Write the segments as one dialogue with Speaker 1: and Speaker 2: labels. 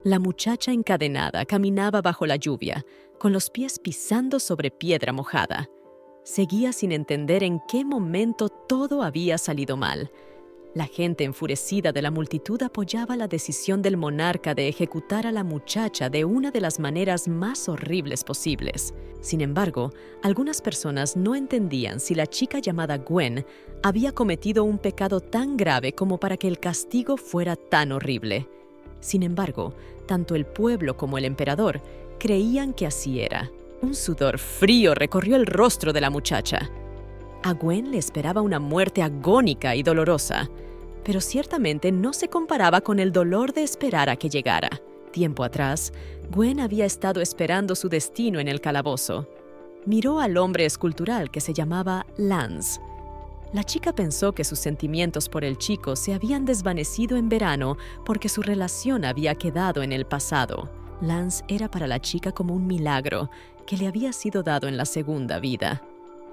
Speaker 1: La muchacha encadenada caminaba bajo la lluvia, con los pies pisando sobre piedra mojada. Seguía sin entender en qué momento todo había salido mal. La gente enfurecida de la multitud apoyaba la decisión del monarca de ejecutar a la muchacha de una de las maneras más horribles posibles. Sin embargo, algunas personas no entendían si la chica llamada Gwen había cometido un pecado tan grave como para que el castigo fuera tan horrible. Sin embargo, tanto el pueblo como el emperador creían que así era. Un sudor frío recorrió el rostro de la muchacha. A Gwen le esperaba una muerte agónica y dolorosa, pero ciertamente no se comparaba con el dolor de esperar a que llegara. Tiempo atrás, Gwen había estado esperando su destino en el calabozo. Miró al hombre escultural que se llamaba Lance. La chica pensó que sus sentimientos por el chico se habían desvanecido en verano porque su relación había quedado en el pasado. Lance era para la chica como un milagro que le había sido dado en la segunda vida.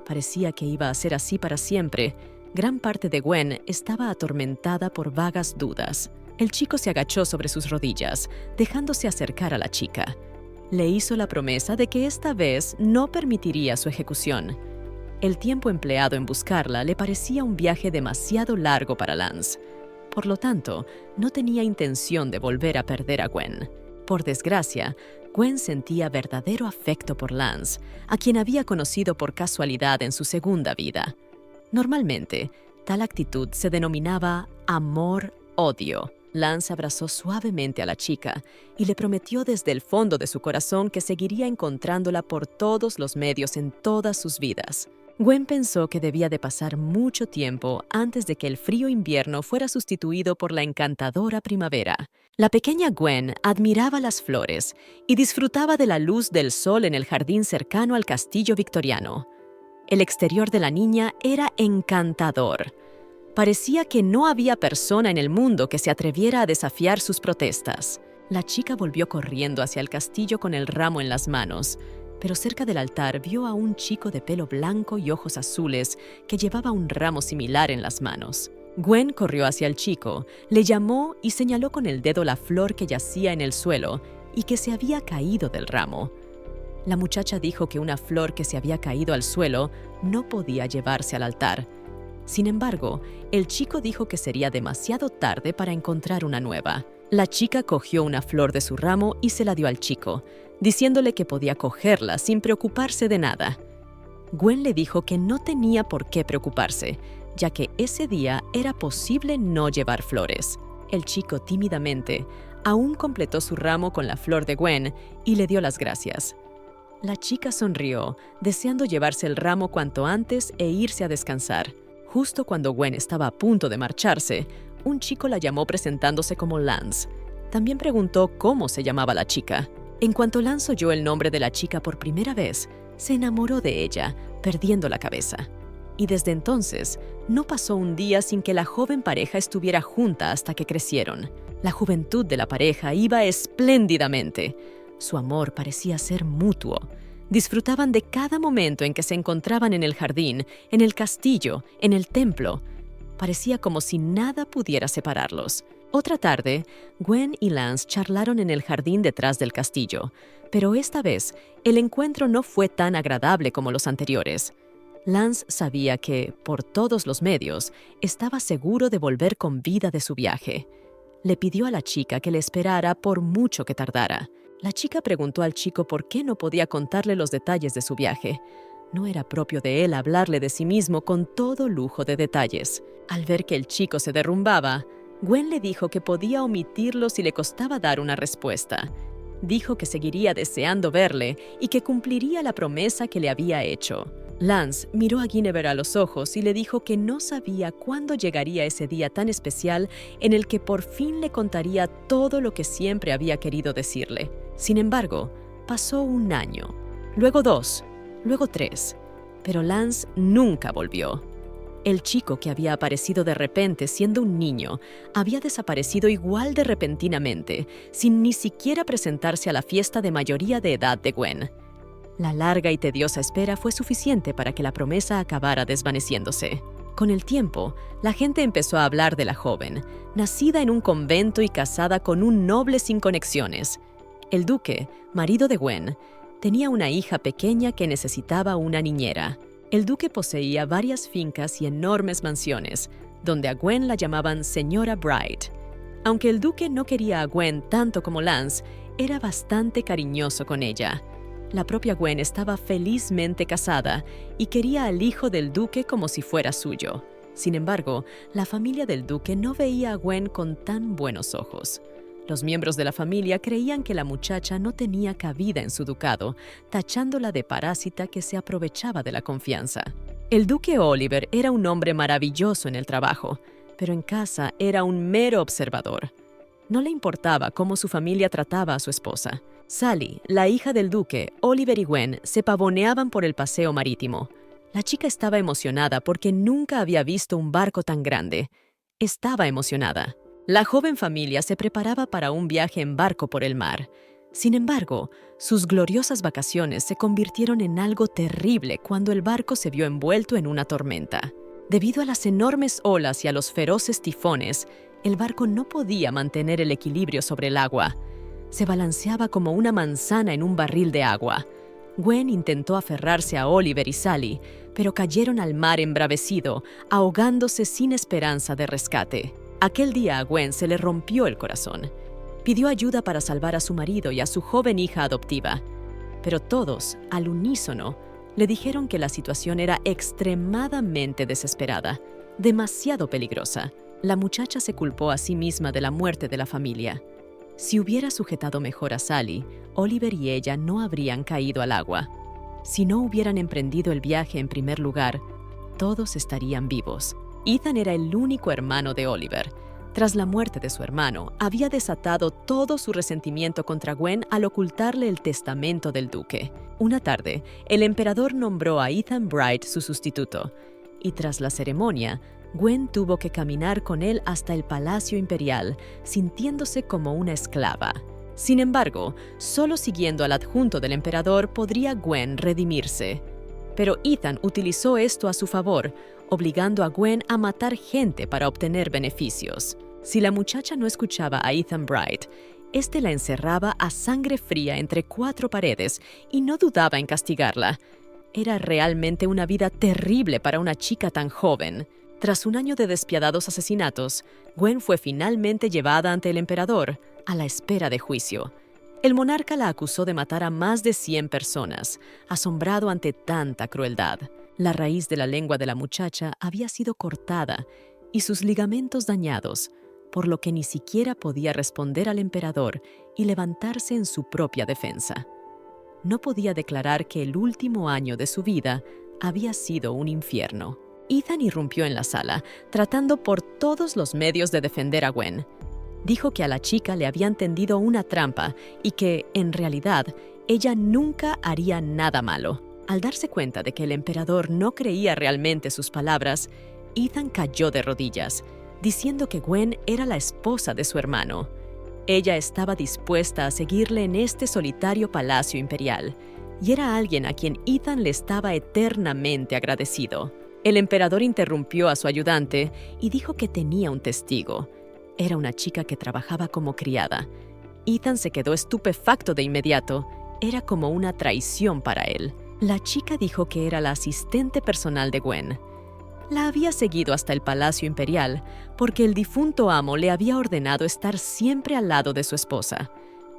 Speaker 1: Parecía que iba a ser así para siempre. Gran parte de Gwen estaba atormentada por vagas dudas. El chico se agachó sobre sus rodillas, dejándose acercar a la chica. Le hizo la promesa de que esta vez no permitiría su ejecución. El tiempo empleado en buscarla le parecía un viaje demasiado largo para Lance. Por lo tanto, no tenía intención de volver a perder a Gwen. Por desgracia, Gwen sentía verdadero afecto por Lance, a quien había conocido por casualidad en su segunda vida. Normalmente, tal actitud se denominaba amor-odio. Lance abrazó suavemente a la chica y le prometió desde el fondo de su corazón que seguiría encontrándola por todos los medios en todas sus vidas. Gwen pensó que debía de pasar mucho tiempo antes de que el frío invierno fuera sustituido por la encantadora primavera. La pequeña Gwen admiraba las flores y disfrutaba de la luz del sol en el jardín cercano al castillo victoriano. El exterior de la niña era encantador. Parecía que no había persona en el mundo que se atreviera a desafiar sus protestas. La chica volvió corriendo hacia el castillo con el ramo en las manos, pero cerca del altar vio a un chico de pelo blanco y ojos azules que llevaba un ramo similar en las manos. Gwen corrió hacia el chico, le llamó y señaló con el dedo la flor que yacía en el suelo y que se había caído del ramo. La muchacha dijo que una flor que se había caído al suelo no podía llevarse al altar. Sin embargo, el chico dijo que sería demasiado tarde para encontrar una nueva. La chica cogió una flor de su ramo y se la dio al chico, diciéndole que podía cogerla sin preocuparse de nada. Gwen le dijo que no tenía por qué preocuparse, ya que ese día era posible no llevar flores. El chico tímidamente aún completó su ramo con la flor de Gwen y le dio las gracias. La chica sonrió, deseando llevarse el ramo cuanto antes e irse a descansar. Justo cuando Gwen estaba a punto de marcharse, un chico la llamó presentándose como Lance. También preguntó cómo se llamaba la chica. En cuanto Lance oyó el nombre de la chica por primera vez, se enamoró de ella, perdiendo la cabeza. Y desde entonces, no pasó un día sin que la joven pareja estuviera junta hasta que crecieron. La juventud de la pareja iba espléndidamente. Su amor parecía ser mutuo. Disfrutaban de cada momento en que se encontraban en el jardín, en el castillo, en el templo. Parecía como si nada pudiera separarlos. Otra tarde, Gwen y Lance charlaron en el jardín detrás del castillo, pero esta vez el encuentro no fue tan agradable como los anteriores. Lance sabía que, por todos los medios, estaba seguro de volver con vida de su viaje. Le pidió a la chica que le esperara por mucho que tardara. La chica preguntó al chico por qué no podía contarle los detalles de su viaje. No era propio de él hablarle de sí mismo con todo lujo de detalles. Al ver que el chico se derrumbaba, Gwen le dijo que podía omitirlo si le costaba dar una respuesta. Dijo que seguiría deseando verle y que cumpliría la promesa que le había hecho. Lance miró a Guinevere a los ojos y le dijo que no sabía cuándo llegaría ese día tan especial en el que por fin le contaría todo lo que siempre había querido decirle. Sin embargo, pasó un año, luego 2, luego 3, pero Lance nunca volvió. El chico que había aparecido de repente siendo un niño había desaparecido igual de repentinamente, sin ni siquiera presentarse a la fiesta de mayoría de edad de Gwen. La larga y tediosa espera fue suficiente para que la promesa acabara desvaneciéndose. Con el tiempo, la gente empezó a hablar de la joven, nacida en un convento y casada con un noble sin conexiones. El duque, marido de Gwen, tenía una hija pequeña que necesitaba una niñera. El duque poseía varias fincas y enormes mansiones, donde a Gwen la llamaban Señora Bright. Aunque el duque no quería a Gwen tanto como Lance, era bastante cariñoso con ella. La propia Gwen estaba felizmente casada y quería al hijo del duque como si fuera suyo. Sin embargo, la familia del duque no veía a Gwen con tan buenos ojos. Los miembros de la familia creían que la muchacha no tenía cabida en su ducado, tachándola de parásita que se aprovechaba de la confianza. El duque Oliver era un hombre maravilloso en el trabajo, pero en casa era un mero observador. No le importaba cómo su familia trataba a su esposa. Sally, la hija del duque, Oliver y Gwen se pavoneaban por el paseo marítimo. La chica estaba emocionada porque nunca había visto un barco tan grande. Estaba emocionada. La joven familia se preparaba para un viaje en barco por el mar. Sin embargo, sus gloriosas vacaciones se convirtieron en algo terrible cuando el barco se vio envuelto en una tormenta. Debido a las enormes olas y a los feroces tifones, el barco no podía mantener el equilibrio sobre el agua. Se balanceaba como una manzana en un barril de agua. Gwen intentó aferrarse a Oliver y Sally, pero cayeron al mar embravecido, ahogándose sin esperanza de rescate. Aquel día a Gwen se le rompió el corazón. Pidió ayuda para salvar a su marido y a su joven hija adoptiva. Pero todos, al unísono, le dijeron que la situación era extremadamente desesperada, demasiado peligrosa. La muchacha se culpó a sí misma de la muerte de la familia. Si hubiera sujetado mejor a Sally, Oliver y ella no habrían caído al agua. Si no hubieran emprendido el viaje en primer lugar, todos estarían vivos. Ethan era el único hermano de Oliver. Tras la muerte de su hermano, había desatado todo su resentimiento contra Gwen al ocultarle el testamento del duque. Una tarde, el emperador nombró a Ethan Bright su sustituto, y tras la ceremonia, Gwen tuvo que caminar con él hasta el Palacio Imperial, sintiéndose como una esclava. Sin embargo, solo siguiendo al adjunto del emperador podría Gwen redimirse. Pero Ethan utilizó esto a su favor, obligando a Gwen a matar gente para obtener beneficios. Si la muchacha no escuchaba a Ethan Bright, este la encerraba a sangre fría entre 4 paredes y no dudaba en castigarla. Era realmente una vida terrible para una chica tan joven. Tras un año de despiadados asesinatos, Gwen fue finalmente llevada ante el emperador, a la espera de juicio. El monarca la acusó de matar a más de 100 personas, asombrado ante tanta crueldad. La raíz de la lengua de la muchacha había sido cortada y sus ligamentos dañados, por lo que ni siquiera podía responder al emperador y levantarse en su propia defensa. No podía declarar que el último año de su vida había sido un infierno. Ethan irrumpió en la sala, tratando por todos los medios de defender a Gwen. Dijo que a la chica le habían tendido una trampa y que, en realidad, ella nunca haría nada malo. Al darse cuenta de que el emperador no creía realmente sus palabras, Ethan cayó de rodillas, diciendo que Gwen era la esposa de su hermano. Ella estaba dispuesta a seguirle en este solitario palacio imperial, y era alguien a quien Ethan le estaba eternamente agradecido. El emperador interrumpió a su ayudante y dijo que tenía un testigo. Era una chica que trabajaba como criada. Ethan se quedó estupefacto de inmediato. Era como una traición para él. La chica dijo que era la asistente personal de Gwen. La había seguido hasta el Palacio Imperial porque el difunto amo le había ordenado estar siempre al lado de su esposa.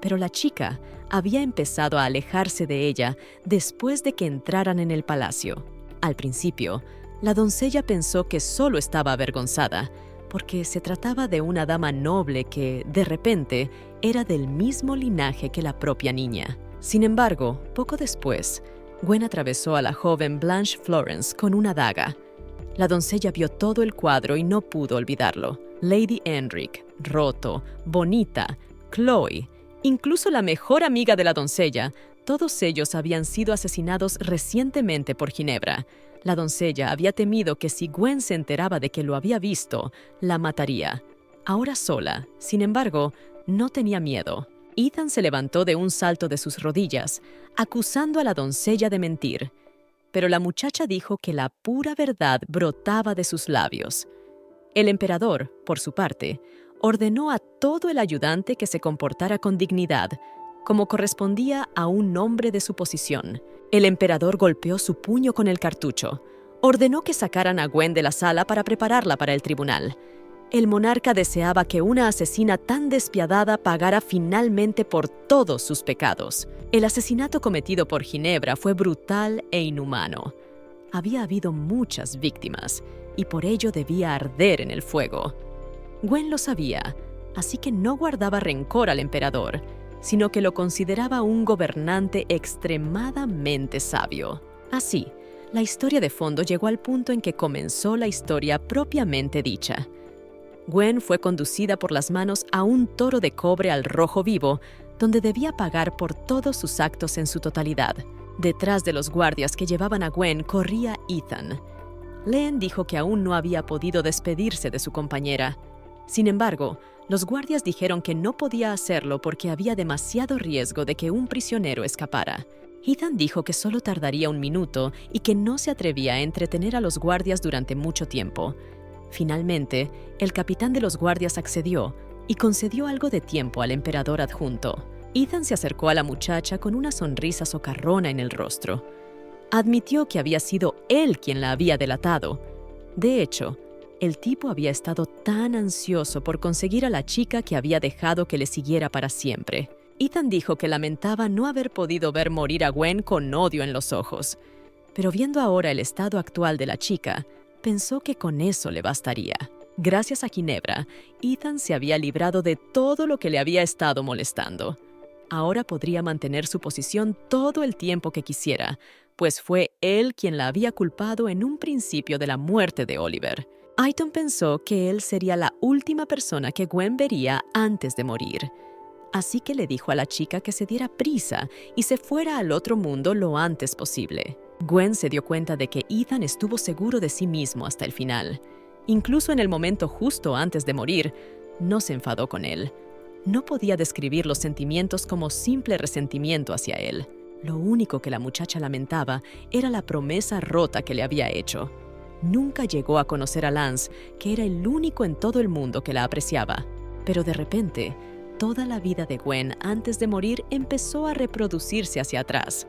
Speaker 1: Pero la chica había empezado a alejarse de ella después de que entraran en el palacio. Al principio, la doncella pensó que solo estaba avergonzada, porque se trataba de una dama noble que, de repente, era del mismo linaje que la propia niña. Sin embargo, poco después, Gwen atravesó a la joven Blanche Florence con una daga. La doncella vio todo el cuadro y no pudo olvidarlo. Lady Enric, Roto, Bonita, Chloe, incluso la mejor amiga de la doncella, todos ellos habían sido asesinados recientemente por Ginebra. La doncella había temido que si Gwen se enteraba de que lo había visto, la mataría. Ahora sola, sin embargo, no tenía miedo. Ethan se levantó de un salto de sus rodillas, acusando a la doncella de mentir. pero la muchacha dijo que la pura verdad brotaba de sus labios. El emperador, por su parte, ordenó a todo el ayudante que se comportara con dignidad, como correspondía a un hombre de su posición. El emperador golpeó su puño con el cartucho. Ordenó que sacaran a Gwen de la sala para prepararla para el tribunal. El monarca deseaba que una asesina tan despiadada pagara finalmente por todos sus pecados. El asesinato cometido por Ginebra fue brutal e inhumano. Había habido muchas víctimas, y por ello debía arder en el fuego. Gwen lo sabía, así que no guardaba rencor al emperador, sino que lo consideraba un gobernante extremadamente sabio. Así, la historia de fondo llegó al punto en que comenzó la historia propiamente dicha. Gwen fue conducida por las manos a un toro de cobre al rojo vivo, donde debía pagar por todos sus actos en su totalidad. Detrás de los guardias que llevaban a Gwen corría Ethan. Len dijo que aún no había podido despedirse de su compañera. Sin embargo, los guardias dijeron que no podía hacerlo porque había demasiado riesgo de que un prisionero escapara. Ethan dijo que solo tardaría un minuto y que no se atrevía a entretener a los guardias durante mucho tiempo. Finalmente, el capitán de los guardias accedió y concedió algo de tiempo al emperador adjunto. Ethan se acercó a la muchacha con una sonrisa socarrona en el rostro. Admitió que había sido él quien la había delatado. De hecho, el tipo había estado tan ansioso por conseguir a la chica que había dejado que le siguiera para siempre. Ethan dijo que lamentaba no haber podido ver morir a Gwen con odio en los ojos. Pero viendo ahora el estado actual de la chica, pensó que con eso le bastaría. Gracias a Ginebra, Ethan se había librado de todo lo que le había estado molestando. Ahora podría mantener su posición todo el tiempo que quisiera, pues fue él quien la había culpado en un principio de la muerte de Oliver. Aiton pensó que él sería la última persona que Gwen vería antes de morir. Así que le dijo a la chica que se diera prisa y se fuera al otro mundo lo antes posible. Gwen se dio cuenta de que Ethan estuvo seguro de sí mismo hasta el final. Incluso en el momento justo antes de morir, no se enfadó con él. No podía describir los sentimientos como simple resentimiento hacia él. Lo único que la muchacha lamentaba era la promesa rota que le había hecho. Nunca llegó a conocer a Lance, que era el único en todo el mundo que la apreciaba. Pero de repente, toda la vida de Gwen antes de morir empezó a reproducirse hacia atrás.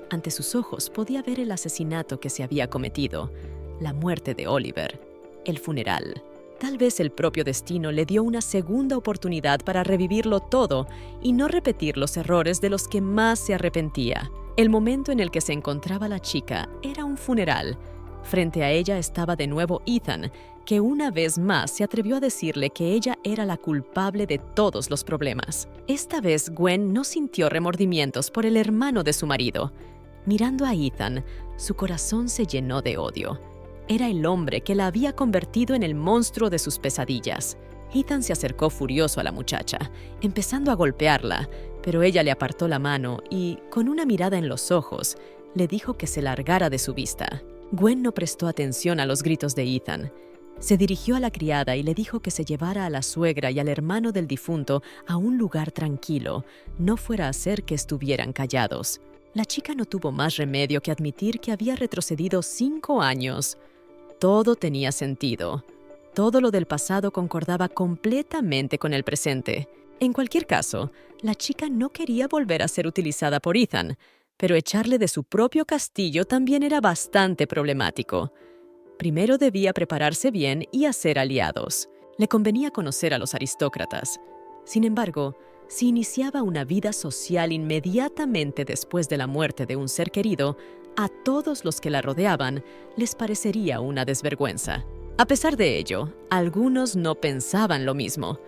Speaker 1: Ante sus ojos podía ver el asesinato que se había cometido, la muerte de Oliver, el funeral. Tal vez el propio destino le dio una segunda oportunidad para revivirlo todo y no repetir los errores de los que más se arrepentía. El momento en el que se encontraba la chica era un funeral. Frente a ella estaba de nuevo Ethan, que una vez más se atrevió a decirle que ella era la culpable de todos los problemas. Esta vez Gwen no sintió remordimientos por el hermano de su marido. Mirando a Ethan, su corazón se llenó de odio. Era el hombre que la había convertido en el monstruo de sus pesadillas. Ethan se acercó furioso a la muchacha, empezando a golpearla, pero ella le apartó la mano y, con una mirada en los ojos, le dijo que se largara de su vista. Gwen no prestó atención a los gritos de Ethan. Se dirigió a la criada y le dijo que se llevara a la suegra y al hermano del difunto a un lugar tranquilo, no fuera a hacer que estuvieran callados. La chica no tuvo más remedio que admitir que había retrocedido 5 años. Todo tenía sentido. Todo lo del pasado concordaba completamente con el presente. En cualquier caso, la chica no quería volver a ser utilizada por Ethan, pero echarle de su propio castillo también era bastante problemático. Primero debía prepararse bien y hacer aliados. Le convenía conocer a los aristócratas. Sin embargo, si iniciaba una vida social inmediatamente después de la muerte de un ser querido, a todos los que la rodeaban les parecería una desvergüenza. A pesar de ello, algunos no pensaban lo mismo.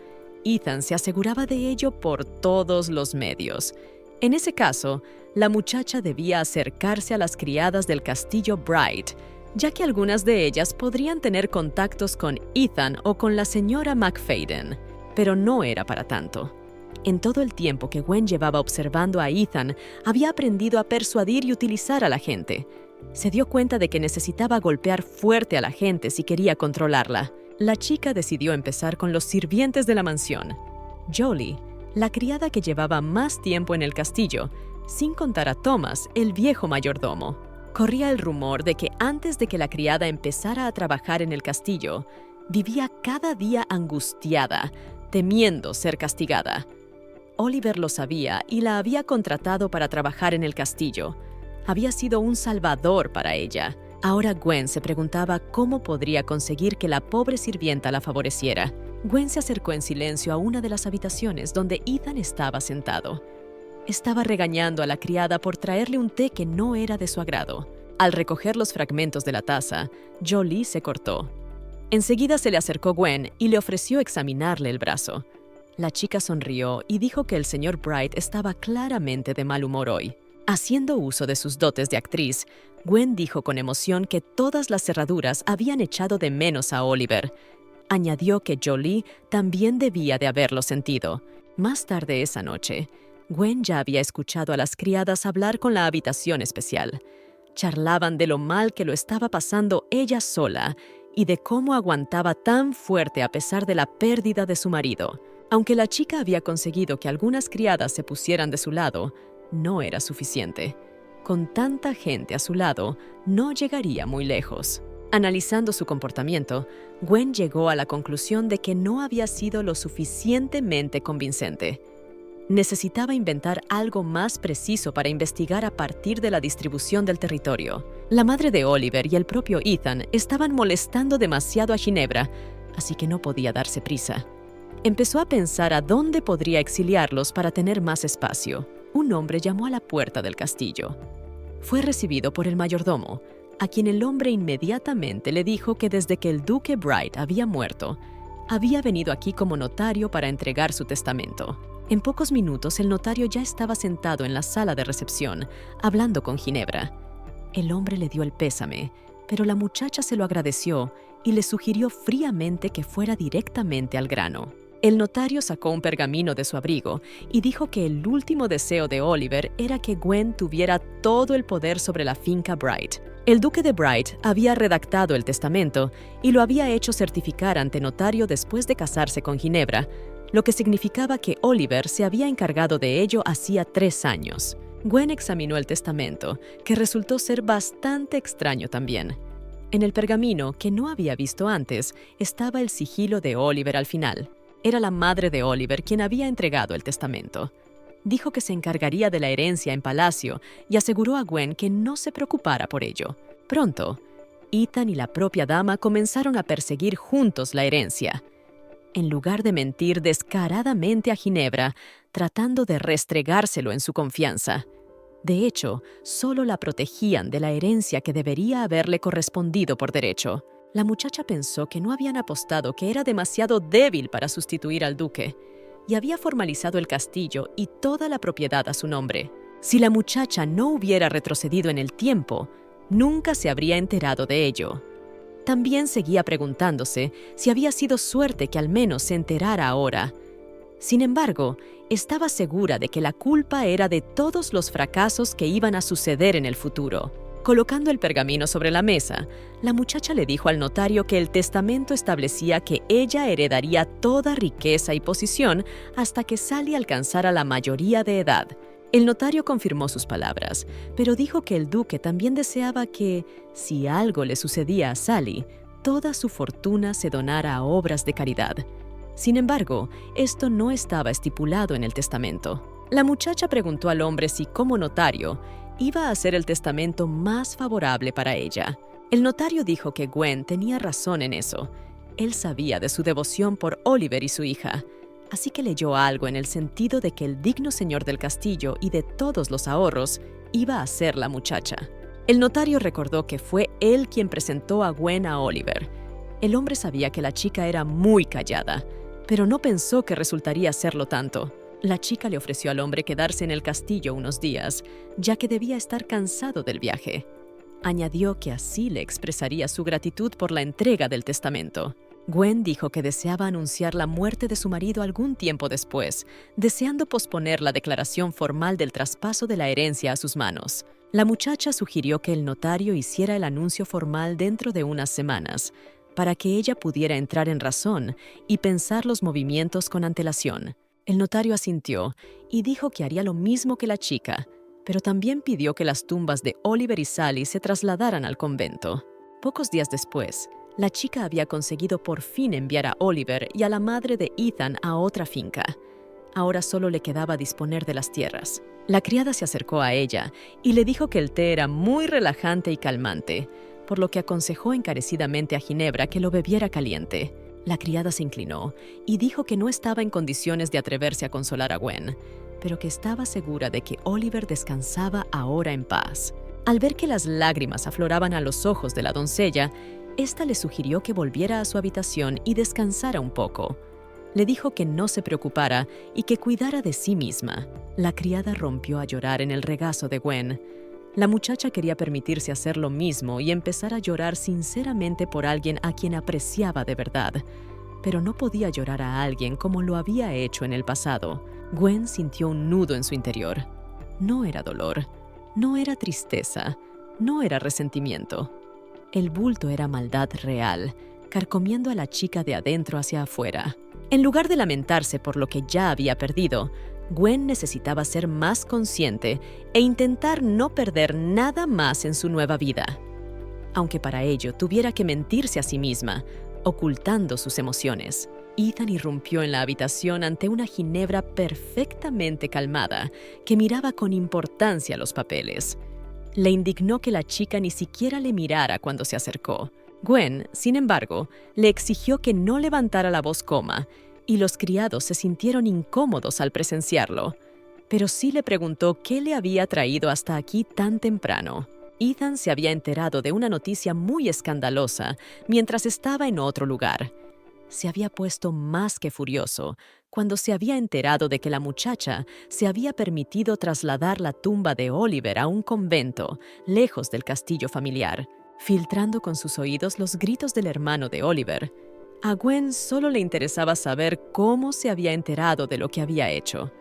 Speaker 1: Ethan se aseguraba de ello por todos los medios. En ese caso, la muchacha debía acercarse a las criadas del castillo Bright, ya que algunas de ellas podrían tener contactos con Ethan o con la señora McFadden. Pero no era para tanto. En todo el tiempo que Gwen llevaba observando a Ethan, había aprendido a persuadir y utilizar a la gente. Se dio cuenta de que necesitaba golpear fuerte a la gente si quería controlarla. La chica decidió empezar con los sirvientes de la mansión. Jolie, la criada que llevaba más tiempo en el castillo, sin contar a Thomas, el viejo mayordomo. Corría el rumor de que antes de que la criada empezara a trabajar en el castillo, vivía cada día angustiada, temiendo ser castigada. Oliver lo sabía y la había contratado para trabajar en el castillo. Había sido un salvador para ella. Ahora Gwen se preguntaba cómo podría conseguir que la pobre sirvienta la favoreciera. Gwen se acercó en silencio a una de las habitaciones donde Ethan estaba sentado. Estaba regañando a la criada por traerle un té que no era de su agrado. Al recoger los fragmentos de la taza, Jolie se cortó. Enseguida se le acercó Gwen y le ofreció examinarle el brazo. La chica sonrió y dijo que el señor Bright estaba claramente de mal humor hoy. Haciendo uso de sus dotes de actriz, Gwen dijo con emoción que todas las cerraduras habían echado de menos a Oliver. Añadió que Jolie también debía de haberlo sentido. Más tarde esa noche, Gwen ya había escuchado a las criadas hablar con la habitación especial. Charlaban de lo mal que lo estaba pasando ella sola y de cómo aguantaba tan fuerte a pesar de la pérdida de su marido. Aunque la chica había conseguido que algunas criadas se pusieran de su lado, no era suficiente. Con tanta gente a su lado, no llegaría muy lejos. Analizando su comportamiento, Gwen llegó a la conclusión de que no había sido lo suficientemente convincente. Necesitaba inventar algo más preciso para investigar a partir de la distribución del territorio. La madre de Oliver y el propio Ethan estaban molestando demasiado a Ginebra, así que no podía darse prisa. Empezó a pensar a dónde podría exiliarlos para tener más espacio. Un hombre llamó a la puerta del castillo. Fue recibido por el mayordomo, a quien el hombre inmediatamente le dijo que desde que el duque Bright había muerto, había venido aquí como notario para entregar su testamento. En pocos minutos el notario ya estaba sentado en la sala de recepción, hablando con Ginebra. El hombre le dio el pésame, pero la muchacha se lo agradeció y le sugirió fríamente que fuera directamente al grano. El notario sacó un pergamino de su abrigo y dijo que el último deseo de Oliver era que Gwen tuviera todo el poder sobre la finca Bright. El duque de Bright había redactado el testamento y lo había hecho certificar ante notario después de casarse con Ginebra, lo que significaba que Oliver se había encargado de ello hacía 3 años. Gwen examinó el testamento, que resultó ser bastante extraño también. En el pergamino, que no había visto antes, estaba el sigilo de Oliver al final. Era la madre de Oliver quien había entregado el testamento. Dijo que se encargaría de la herencia en palacio y aseguró a Gwen que no se preocupara por ello. Pronto, Ethan y la propia dama comenzaron a perseguir juntos la herencia. En lugar de mentir descaradamente a Ginebra, tratando de restregárselo en su confianza. De hecho, solo la protegían de la herencia que debería haberle correspondido por derecho. La muchacha pensó que no habían apostado que era demasiado débil para sustituir al duque, y había formalizado el castillo y toda la propiedad a su nombre. Si la muchacha no hubiera retrocedido en el tiempo, nunca se habría enterado de ello. También seguía preguntándose si había sido suerte que al menos se enterara ahora. Sin embargo, estaba segura de que la culpa era de todos los fracasos que iban a suceder en el futuro. Colocando el pergamino sobre la mesa, la muchacha le dijo al notario que el testamento establecía que ella heredaría toda riqueza y posición hasta que Sally alcanzara la mayoría de edad. El notario confirmó sus palabras, pero dijo que el duque también deseaba que, si algo le sucedía a Sally, toda su fortuna se donara a obras de caridad. Sin embargo, esto no estaba estipulado en el testamento. La muchacha preguntó al hombre si, como notario, iba a hacer el testamento más favorable para ella. El notario dijo que Gwen tenía razón en eso. Él sabía de su devoción por Oliver y su hija, así que leyó algo en el sentido de que el digno señor del castillo y de todos los ahorros iba a ser la muchacha. El notario recordó que fue él quien presentó a Gwen a Oliver. El hombre sabía que la chica era muy callada, pero no pensó que resultaría serlo tanto. La chica le ofreció al hombre quedarse en el castillo unos días, ya que debía estar cansado del viaje. Añadió que así le expresaría su gratitud por la entrega del testamento. Gwen dijo que deseaba anunciar la muerte de su marido algún tiempo después, deseando posponer la declaración formal del traspaso de la herencia a sus manos. La muchacha sugirió que el notario hiciera el anuncio formal dentro de unas semanas, para que ella pudiera entrar en razón y pensar los movimientos con antelación. El notario asintió y dijo que haría lo mismo que la chica, pero también pidió que las tumbas de Oliver y Sally se trasladaran al convento. Pocos días después, la chica había conseguido por fin enviar a Oliver y a la madre de Ethan a otra finca. Ahora solo le quedaba disponer de las tierras. La criada se acercó a ella y le dijo que el té era muy relajante y calmante, por lo que aconsejó encarecidamente a Ginebra que lo bebiera caliente. La criada se inclinó y dijo que no estaba en condiciones de atreverse a consolar a Gwen, pero que estaba segura de que Oliver descansaba ahora en paz. Al ver que las lágrimas afloraban a los ojos de la doncella, ésta le sugirió que volviera a su habitación y descansara un poco. Le dijo que no se preocupara y que cuidara de sí misma. La criada rompió a llorar en el regazo de Gwen. La muchacha quería permitirse hacer lo mismo y empezar a llorar sinceramente por alguien a quien apreciaba de verdad, pero no podía llorar a alguien como lo había hecho en el pasado. Gwen sintió un nudo en su interior. No era dolor, no era tristeza, no era resentimiento. El bulto era maldad real, carcomiendo a la chica de adentro hacia afuera. En lugar de lamentarse por lo que ya había perdido, Gwen necesitaba ser más consciente e intentar no perder nada más en su nueva vida. Aunque para ello tuviera que mentirse a sí misma, ocultando sus emociones. Ethan irrumpió en la habitación ante una Ginebra perfectamente calmada, que miraba con importancia los papeles. Le indignó que la chica ni siquiera le mirara cuando se acercó. Gwen, sin embargo, le exigió que no levantara la voz y los criados se sintieron incómodos al presenciarlo. Pero sí le preguntó qué le había traído hasta aquí tan temprano. Ethan se había enterado de una noticia muy escandalosa mientras estaba en otro lugar. Se había puesto más que furioso cuando se había enterado de que la muchacha se había permitido trasladar la tumba de Oliver a un convento, lejos del castillo familiar, filtrando con sus oídos los gritos del hermano de Oliver. A Gwen solo le interesaba saber cómo se había enterado de lo que había hecho.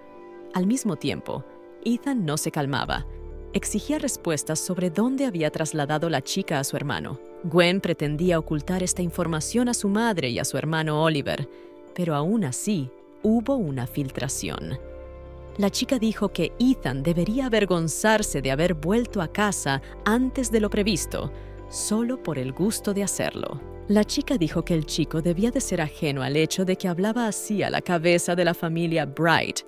Speaker 1: Al mismo tiempo, Ethan no se calmaba. Exigía respuestas sobre dónde había trasladado la chica a su hermano. Gwen pretendía ocultar esta información a su madre y a su hermano Oliver, pero aún así hubo una filtración. La chica dijo que Ethan debería avergonzarse de haber vuelto a casa antes de lo previsto, solo por el gusto de hacerlo. La chica dijo que el chico debía de ser ajeno al hecho de que hablaba así a la cabeza de la familia Bright,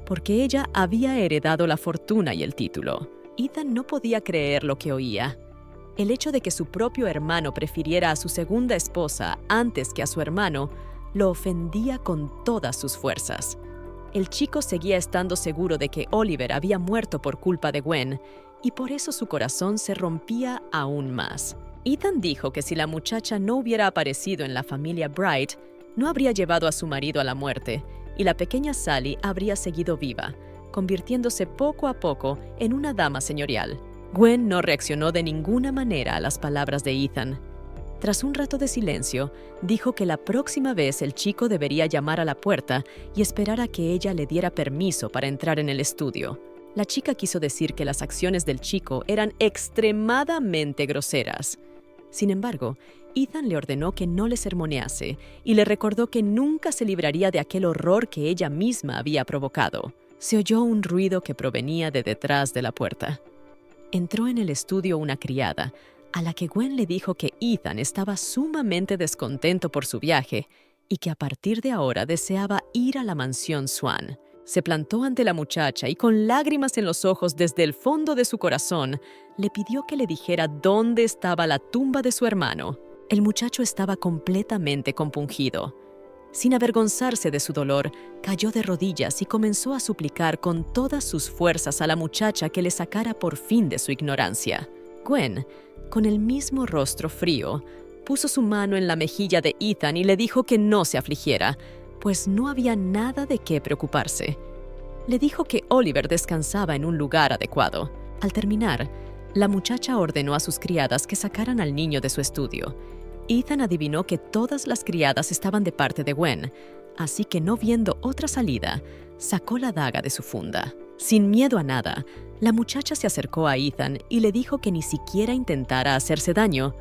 Speaker 1: porque ella había heredado la fortuna y el título. Ethan no podía creer lo que oía. El hecho de que su propio hermano prefiriera a su segunda esposa antes que a su hermano lo ofendía con todas sus fuerzas. El chico seguía estando seguro de que Oliver había muerto por culpa de Gwen, y por eso su corazón se rompía aún más. Ethan dijo que si la muchacha no hubiera aparecido en la familia Bright, no habría llevado a su marido a la muerte, y la pequeña Sally habría seguido viva, convirtiéndose poco a poco en una dama señorial. Gwen no reaccionó de ninguna manera a las palabras de Ethan. Tras un rato de silencio, dijo que la próxima vez el chico debería llamar a la puerta y esperar a que ella le diera permiso para entrar en el estudio. La chica quiso decir que las acciones del chico eran extremadamente groseras. Sin embargo, Ethan le ordenó que no le sermonease y le recordó que nunca se libraría de aquel horror que ella misma había provocado. Se oyó un ruido que provenía de detrás de la puerta. Entró en el estudio una criada, a la que Gwen le dijo que Ethan estaba sumamente descontento por su viaje y que a partir de ahora deseaba ir a la mansión Swan. Se plantó ante la muchacha y con lágrimas en los ojos desde el fondo de su corazón, le pidió que le dijera dónde estaba la tumba de su hermano. El muchacho estaba completamente compungido. Sin avergonzarse de su dolor, cayó de rodillas y comenzó a suplicar con todas sus fuerzas a la muchacha que le sacara por fin de su ignorancia. Gwen, con el mismo rostro frío, puso su mano en la mejilla de Ethan y le dijo que no se afligiera, pues no había nada de qué preocuparse. Le dijo que Oliver descansaba en un lugar adecuado. Al terminar, la muchacha ordenó a sus criadas que sacaran al niño de su estudio. Ethan adivinó que todas las criadas estaban de parte de Gwen, así que no viendo otra salida, sacó la daga de su funda. Sin miedo a nada, la muchacha se acercó a Ethan y le dijo que ni siquiera intentara hacerse daño,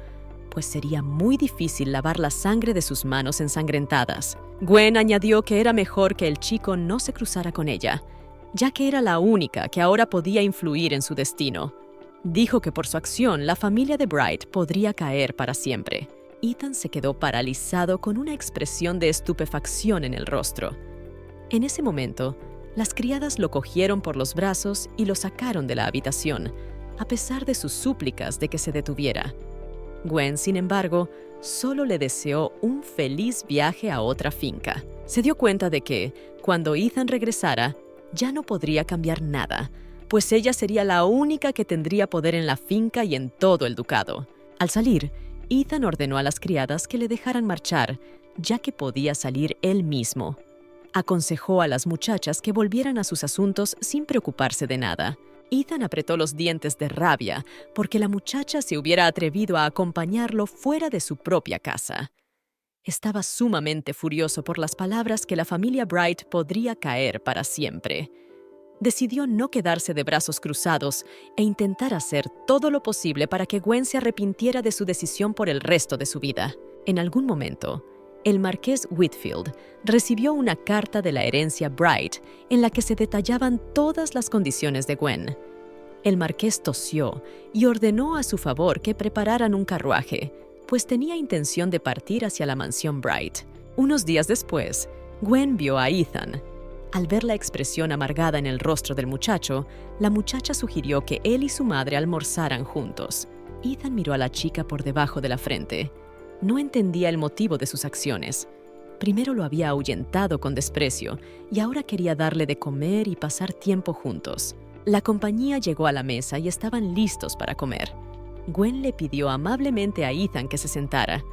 Speaker 1: pues sería muy difícil lavar la sangre de sus manos ensangrentadas. Gwen añadió que era mejor que el chico no se cruzara con ella. ya que era la única que ahora podía influir en su destino. Dijo que por su acción la familia de Bright podría caer para siempre. Ethan se quedó paralizado con una expresión de estupefacción en el rostro. En ese momento, las criadas lo cogieron por los brazos y lo sacaron de la habitación, a pesar de sus súplicas de que se detuviera. Gwen, sin embargo, solo le deseó un feliz viaje a otra finca. Se dio cuenta de que, cuando Ethan regresara, ya no podría cambiar nada, pues ella sería la única que tendría poder en la finca y en todo el ducado. Al salir, Ethan ordenó a las criadas que le dejaran marchar, ya que podía salir él mismo. Aconsejó a las muchachas que volvieran a sus asuntos sin preocuparse de nada. Ethan apretó los dientes de rabia porque la muchacha se hubiera atrevido a acompañarlo fuera de su propia casa. Estaba sumamente furioso por las palabras que la familia Bright podría caer para siempre. Decidió no quedarse de brazos cruzados e intentar hacer todo lo posible para que Gwen se arrepintiera de su decisión por el resto de su vida. En algún momento, el marqués Whitfield recibió una carta de la herencia Bright en la que se detallaban todas las condiciones de Gwen. El marqués tosió y ordenó a su favor que prepararan un carruaje, pues tenía intención de partir hacia la mansión Bright. Unos días después, Gwen vio a Ethan. Al ver la expresión amargada en el rostro del muchacho, la muchacha sugirió que él y su madre almorzaran juntos. Ethan miró a la chica por debajo de la frente. No entendía el motivo de sus acciones. Primero lo había ahuyentado con desprecio y ahora quería darle de comer y pasar tiempo juntos. La compañía llegó a la mesa y estaban listos para comer. Gwen le pidió amablemente a Ethan que se sentara.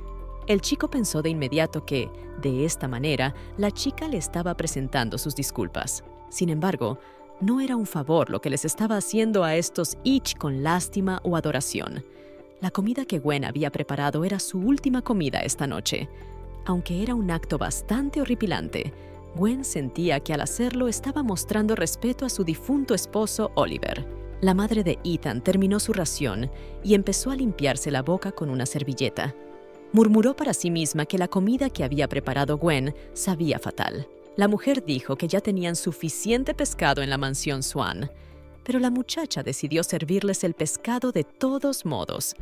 Speaker 1: El chico pensó de inmediato que, de esta manera, la chica le estaba presentando sus disculpas. Sin embargo, no era un favor lo que les estaba haciendo a estos Ich con lástima o adoración. La comida que Gwen había preparado era su última comida esta noche. Aunque era un acto bastante horripilante, Gwen sentía que al hacerlo estaba mostrando respeto a su difunto esposo Oliver. La madre de Ethan terminó su ración y empezó a limpiarse la boca con una servilleta. Murmuró para sí misma que la comida que había preparado Gwen sabía fatal. La mujer dijo que ya tenían suficiente pescado en la mansión Swan, pero la muchacha decidió servirles el pescado de todos modos.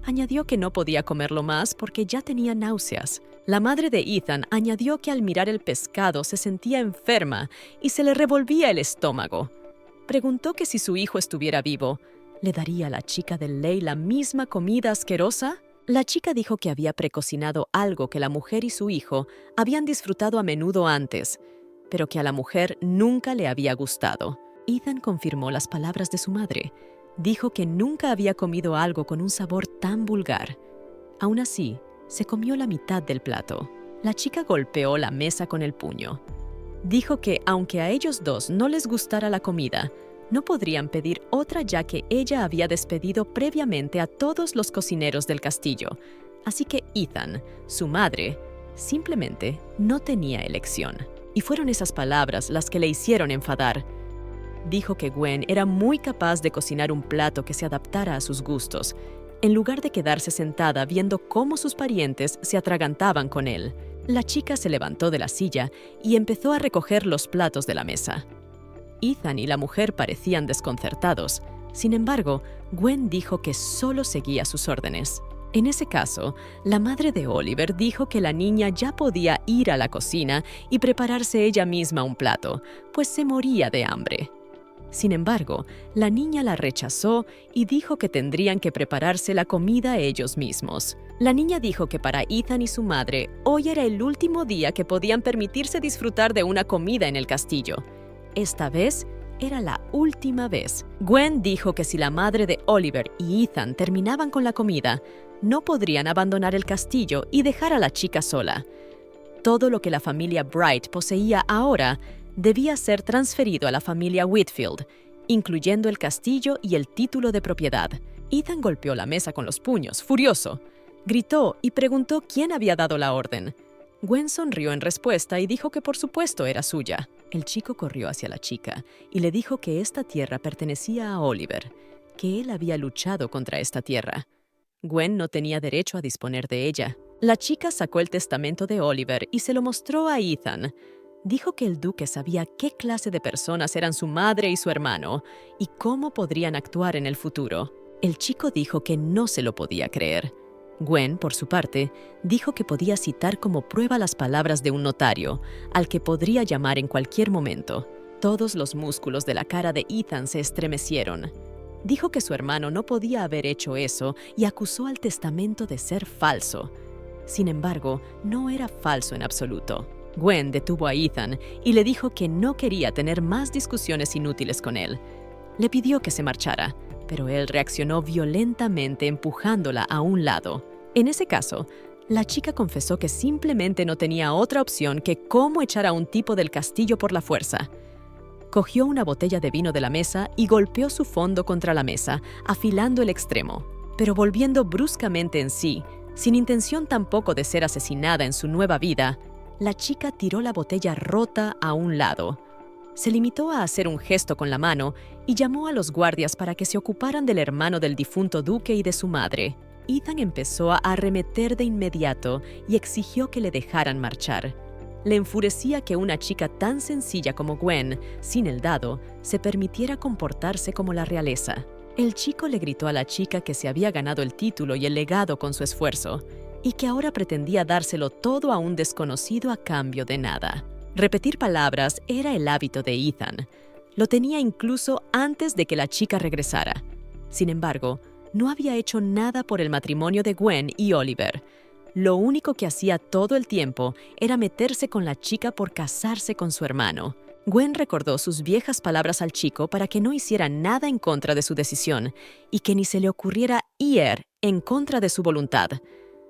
Speaker 1: Añadió que no podía comerlo más porque ya tenía náuseas. La madre de Ethan añadió que al mirar el pescado se sentía enferma y se le revolvía el estómago. Preguntó que si su hijo estuviera vivo, ¿le daría a la chica de ley la misma comida asquerosa? La chica dijo que había precocinado algo que la mujer y su hijo habían disfrutado a menudo antes, pero que a la mujer nunca le había gustado. Ethan confirmó las palabras de su madre. Dijo que nunca había comido algo con un sabor tan vulgar. Aún así, se comió la mitad del plato. La chica golpeó la mesa con el puño. Dijo que, aunque a ellos dos no les gustara la comida, no podrían pedir otra ya que ella había despedido previamente a todos los cocineros del castillo. Así que Ethan, su madre, simplemente no tenía elección. Y fueron esas palabras las que le hicieron enfadar. Dijo que Gwen era muy capaz de cocinar un plato que se adaptara a sus gustos, en lugar de quedarse sentada viendo cómo sus parientes se atragantaban con él. La chica se levantó de la silla y empezó a recoger los platos de la mesa. Ethan y la mujer parecían desconcertados. Sin embargo, Gwen dijo que solo seguía sus órdenes. En ese caso, la madre de Oliver dijo que la niña ya podía ir a la cocina y prepararse ella misma un plato, pues se moría de hambre. Sin embargo, la niña la rechazó y dijo que tendrían que prepararse la comida ellos mismos. La niña dijo que para Ethan y su madre, hoy era el último día que podían permitirse disfrutar de una comida en el castillo. Esta vez era la última vez. Gwen dijo que si la madre de Oliver y Ethan terminaban con la comida, no podrían abandonar el castillo y dejar a la chica sola. Todo lo que la familia Bright poseía ahora debía ser transferido a la familia Whitfield, incluyendo el castillo y el título de propiedad. Ethan golpeó la mesa con los puños, furioso. Gritó y preguntó quién había dado la orden. Gwen sonrió en respuesta y dijo que por supuesto era suya. El chico corrió hacia la chica y le dijo que esta tierra pertenecía a Oliver, que él había luchado contra esta tierra. Gwen no tenía derecho a disponer de ella. La chica sacó el testamento de Oliver y se lo mostró a Ethan. Dijo que el duque sabía qué clase de personas eran su madre y su hermano y cómo podrían actuar en el futuro. El chico dijo que no se lo podía creer. Gwen, por su parte, dijo que podía citar como prueba las palabras de un notario, al que podría llamar en cualquier momento. Todos los músculos de la cara de Ethan se estremecieron. Dijo que su hermano no podía haber hecho eso y acusó al testamento de ser falso. Sin embargo, no era falso en absoluto. Gwen detuvo a Ethan y le dijo que no quería tener más discusiones inútiles con él. Le pidió que se marchara, pero él reaccionó violentamente empujándola a un lado. En ese caso, la chica confesó que simplemente no tenía otra opción que cómo echar a un tipo del castillo por la fuerza. Cogió una botella de vino de la mesa y golpeó su fondo contra la mesa, afilando el extremo. Pero volviendo bruscamente en sí, sin intención tampoco de ser asesinada en su nueva vida, la chica tiró la botella rota a un lado. Se limitó a hacer un gesto con la mano y llamó a los guardias para que se ocuparan del hermano del difunto duque y de su madre. Ethan empezó a arremeter de inmediato y exigió que le dejaran marchar. Le enfurecía que una chica tan sencilla como Gwen, sin el dado, se permitiera comportarse como la realeza. El chico le gritó a la chica que se había ganado el título y el legado con su esfuerzo, y que ahora pretendía dárselo todo a un desconocido a cambio de nada. Repetir palabras era el hábito de Ethan. Lo tenía incluso antes de que la chica regresara. Sin embargo, no había hecho nada por el matrimonio de Gwen y Oliver. Lo único que hacía todo el tiempo era meterse con la chica por casarse con su hermano. Gwen recordó sus viejas palabras al chico para que no hiciera nada en contra de su decisión y que ni se le ocurriera ir en contra de su voluntad.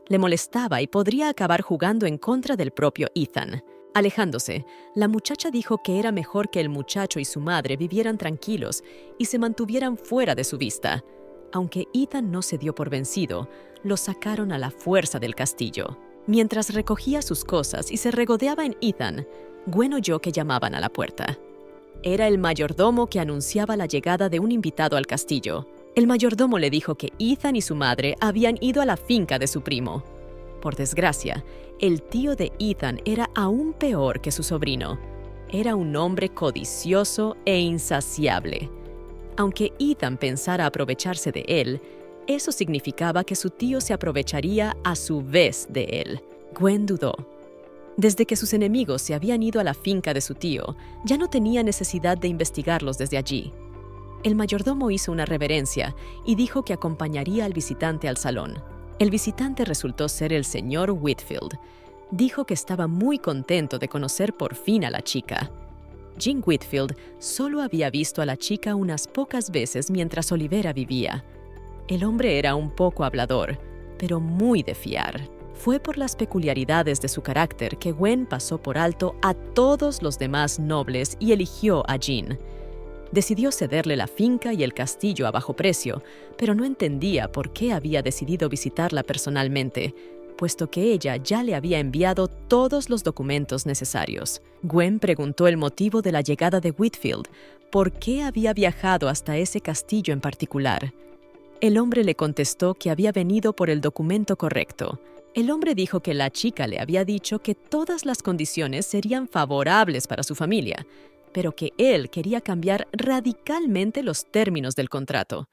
Speaker 1: Le molestaba y podría acabar jugando en contra del propio Ethan. Alejándose, la muchacha dijo que era mejor que el muchacho y su madre vivieran tranquilos y se mantuvieran fuera de su vista. Aunque Ethan no se dio por vencido, lo sacaron a la fuerza del castillo. Mientras recogía sus cosas y se regodeaba en Ethan, Gwen oyó que llamaban a la puerta. Era el mayordomo que anunciaba la llegada de un invitado al castillo. El mayordomo le dijo que Ethan y su madre habían ido a la finca de su primo. Por desgracia, el tío de Ethan era aún peor que su sobrino. Era un hombre codicioso e insaciable. Aunque Ethan pensara aprovecharse de él, eso significaba que su tío se aprovecharía a su vez de él. Gwen dudó. Desde que sus enemigos se habían ido a la finca de su tío, ya no tenía necesidad de investigarlos desde allí. El mayordomo hizo una reverencia y dijo que acompañaría al visitante al salón. El visitante resultó ser el señor Whitfield. Dijo que estaba muy contento de conocer por fin a la chica. Jean Whitfield solo había visto a la chica unas pocas veces mientras Olivera vivía. El hombre era un poco hablador, pero muy de fiar. Fue por las peculiaridades de su carácter que Gwen pasó por alto a todos los demás nobles y eligió a Jean. Decidió cederle la finca y el castillo a bajo precio, pero no entendía por qué había decidido visitarla personalmente, puesto que ella ya le había enviado todos los documentos necesarios. Gwen preguntó el motivo de la llegada de Whitfield, por qué había viajado hasta ese castillo en particular. El hombre le contestó que había venido por el documento correcto. El hombre dijo que la chica le había dicho que todas las condiciones serían favorables para su familia, pero que él quería cambiar radicalmente los términos del contrato.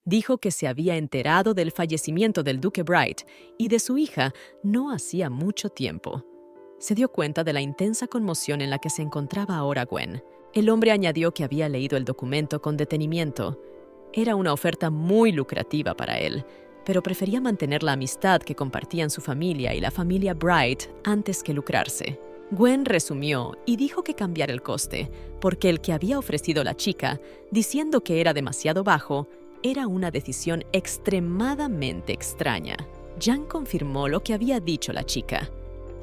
Speaker 1: Dijo que se había enterado del fallecimiento del duque Bright y de su hija no hacía mucho tiempo. Se dio cuenta de la intensa conmoción en la que se encontraba ahora Gwen. El hombre añadió que había leído el documento con detenimiento. Era una oferta muy lucrativa para él, pero prefería mantener la amistad que compartían su familia y la familia Bright antes que lucrarse. Gwen resumió y dijo que cambiara el coste, porque el que había ofrecido la chica, diciendo que era demasiado bajo, era una decisión extremadamente extraña. Jean confirmó lo que había dicho la chica.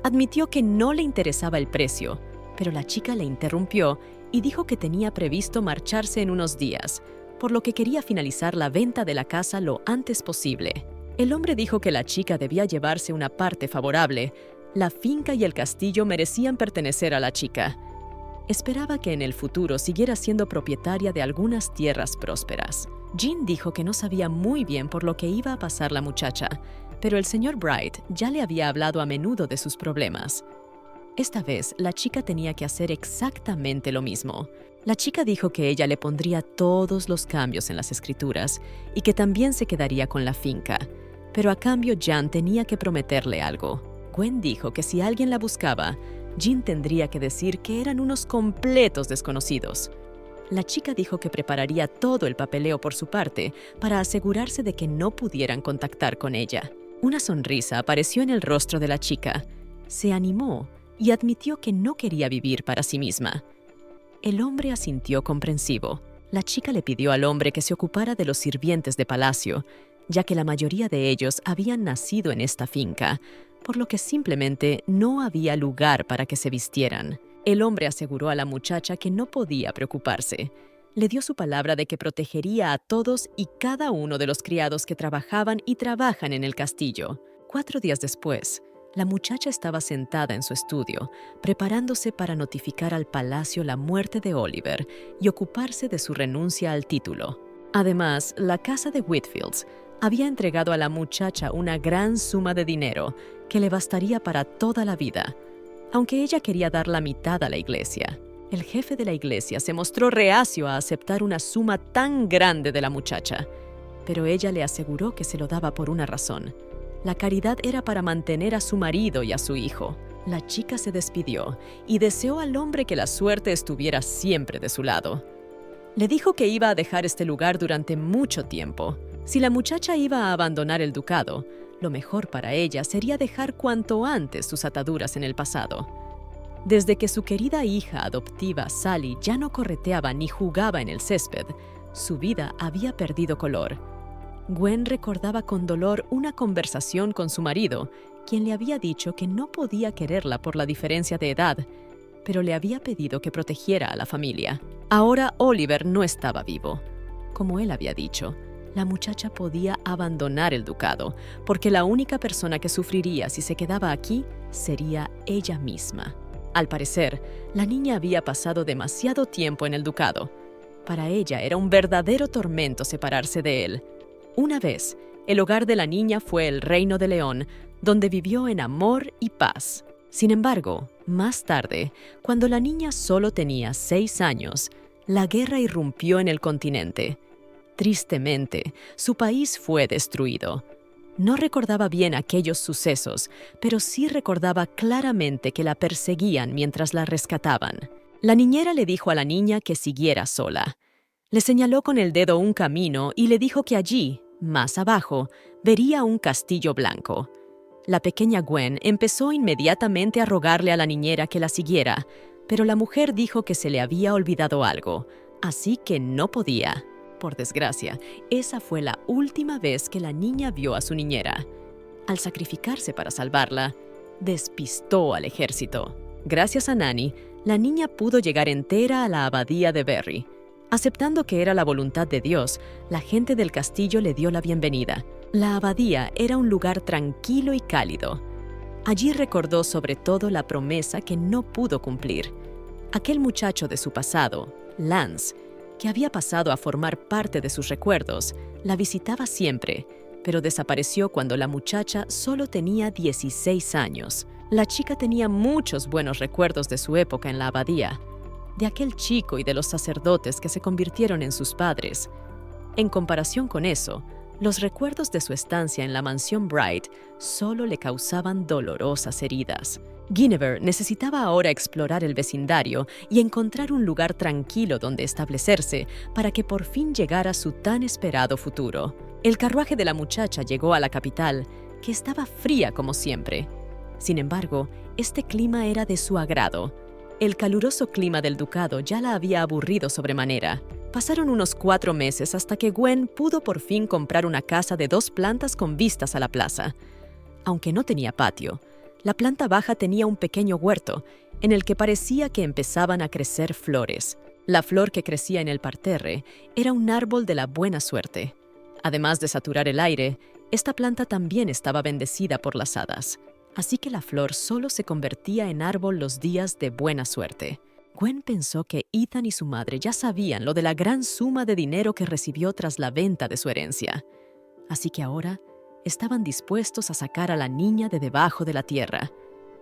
Speaker 1: Admitió que no le interesaba el precio, pero la chica le interrumpió y dijo que tenía previsto marcharse en unos días, por lo que quería finalizar la venta de la casa lo antes posible. El hombre dijo que la chica debía llevarse una parte favorable. La finca y el castillo merecían pertenecer a la chica. Esperaba que en el futuro siguiera siendo propietaria de algunas tierras prósperas. Jean dijo que no sabía muy bien por lo que iba a pasar la muchacha, pero el señor Bright ya le había hablado a menudo de sus problemas. Esta vez, la chica tenía que hacer exactamente lo mismo. La chica dijo que ella le pondría todos los cambios en las escrituras y que también se quedaría con la finca. Pero a cambio, Jan tenía que prometerle algo. Gwen dijo que si alguien la buscaba, Jean tendría que decir que eran unos completos desconocidos. La chica dijo que prepararía todo el papeleo por su parte para asegurarse de que no pudieran contactar con ella. Una sonrisa apareció en el rostro de la chica. Se animó y admitió que no quería vivir para sí misma. El hombre asintió comprensivo. La chica le pidió al hombre que se ocupara de los sirvientes de palacio, ya que la mayoría de ellos habían nacido en esta finca, por lo que simplemente no había lugar para que se vistieran. El hombre aseguró a la muchacha que no podía preocuparse. Le dio su palabra de que protegería a todos y cada uno de los criados que trabajaban y trabajan en el castillo. 4 días después, la muchacha estaba sentada en su estudio, preparándose para notificar al palacio la muerte de Oliver y ocuparse de su renuncia al título. Además, la casa de Whitfields había entregado a la muchacha una gran suma de dinero que le bastaría para toda la vida, aunque ella quería dar la mitad a la iglesia. El jefe de la iglesia se mostró reacio a aceptar una suma tan grande de la muchacha, pero ella le aseguró que se lo daba por una razón. La caridad era para mantener a su marido y a su hijo. La chica se despidió y deseó al hombre que la suerte estuviera siempre de su lado. Le dijo que iba a dejar este lugar durante mucho tiempo. Si la muchacha iba a abandonar el ducado, lo mejor para ella sería dejar cuanto antes sus ataduras en el pasado. Desde que su querida hija adoptiva Sally ya no correteaba ni jugaba en el césped, su vida había perdido color. Gwen recordaba con dolor una conversación con su marido, quien le había dicho que no podía quererla por la diferencia de edad, pero le había pedido que protegiera a la familia. Ahora Oliver no estaba vivo. Como él había dicho, la muchacha podía abandonar el ducado, porque la única persona que sufriría si se quedaba aquí sería ella misma. Al parecer, la niña había pasado demasiado tiempo en el ducado. Para ella era un verdadero tormento separarse de él. Una vez, el hogar de la niña fue el Reino de León, donde vivió en amor y paz. Sin embargo, más tarde, cuando la niña solo tenía 6 años, la guerra irrumpió en el continente. Tristemente, su país fue destruido. No recordaba bien aquellos sucesos, pero sí recordaba claramente que la perseguían mientras la rescataban. La niñera le dijo a la niña que siguiera sola. Le señaló con el dedo un camino y le dijo que allí, más abajo, vería un castillo blanco. La pequeña Gwen empezó inmediatamente a rogarle a la niñera que la siguiera, pero la mujer dijo que se le había olvidado algo, así que no podía. Por desgracia, esa fue la última vez que la niña vio a su niñera. Al sacrificarse para salvarla, despistó al ejército. Gracias a Nanny, la niña pudo llegar entera a la abadía de Berry. Aceptando que era la voluntad de Dios, la gente del castillo le dio la bienvenida. La abadía era un lugar tranquilo y cálido. Allí recordó sobre todo la promesa que no pudo cumplir. Aquel muchacho de su pasado, Lance, que había pasado a formar parte de sus recuerdos, la visitaba siempre, pero desapareció cuando la muchacha solo tenía 16 años. La chica tenía muchos buenos recuerdos de su época en la abadía, de aquel chico y de los sacerdotes que se convirtieron en sus padres. En comparación con eso, los recuerdos de su estancia en la mansión Bright solo le causaban dolorosas heridas. Guinevere necesitaba ahora explorar el vecindario y encontrar un lugar tranquilo donde establecerse para que por fin llegara su tan esperado futuro. El carruaje de la muchacha llegó a la capital, que estaba fría como siempre. Sin embargo, este clima era de su agrado. El caluroso clima del ducado ya la había aburrido sobremanera. Pasaron unos 4 meses hasta que Gwen pudo por fin comprar una casa de 2 plantas con vistas a la plaza. Aunque no tenía patio, la planta baja tenía un pequeño huerto, en el que parecía que empezaban a crecer flores. La flor que crecía en el parterre era un árbol de la buena suerte. Además de saturar el aire, esta planta también estaba bendecida por las hadas. Así que la flor solo se convertía en árbol los días de buena suerte. Gwen pensó que Ethan y su madre ya sabían lo de la gran suma de dinero que recibió tras la venta de su herencia. Así que ahora estaban dispuestos a sacar a la niña de debajo de la tierra.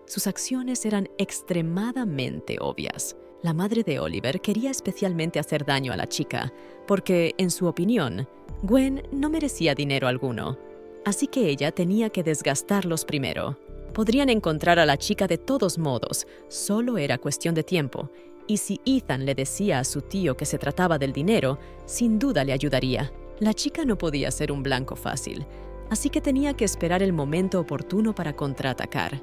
Speaker 1: Sus acciones eran extremadamente obvias. La madre de Oliver quería especialmente hacer daño a la chica, porque, en su opinión, Gwen no merecía dinero alguno. Así que ella tenía que desgastarlos primero. Podrían encontrar a la chica de todos modos, solo era cuestión de tiempo. Y si Ethan le decía a su tío que se trataba del dinero, sin duda le ayudaría. La chica no podía ser un blanco fácil, así que tenía que esperar el momento oportuno para contraatacar.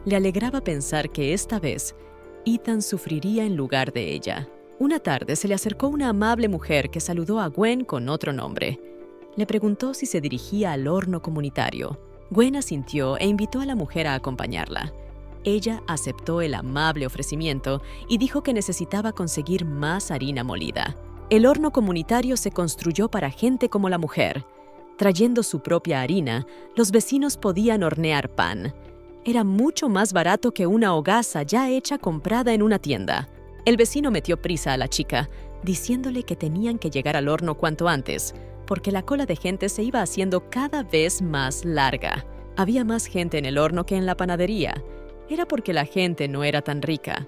Speaker 1: Le alegraba pensar que esta vez Ethan sufriría en lugar de ella. Una tarde se le acercó una amable mujer que saludó a Gwen con otro nombre. Le preguntó si se dirigía al horno comunitario. Gwen asintió e invitó a la mujer a acompañarla. Ella aceptó el amable ofrecimiento y dijo que necesitaba conseguir más harina molida. El horno comunitario se construyó para gente como la mujer. Trayendo su propia harina, los vecinos podían hornear pan. Era mucho más barato que una hogaza ya hecha comprada en una tienda. El vecino metió prisa a la chica, diciéndole que tenían que llegar al horno cuanto antes, porque la cola de gente se iba haciendo cada vez más larga. Había más gente en el horno que en la panadería. Era porque la gente no era tan rica.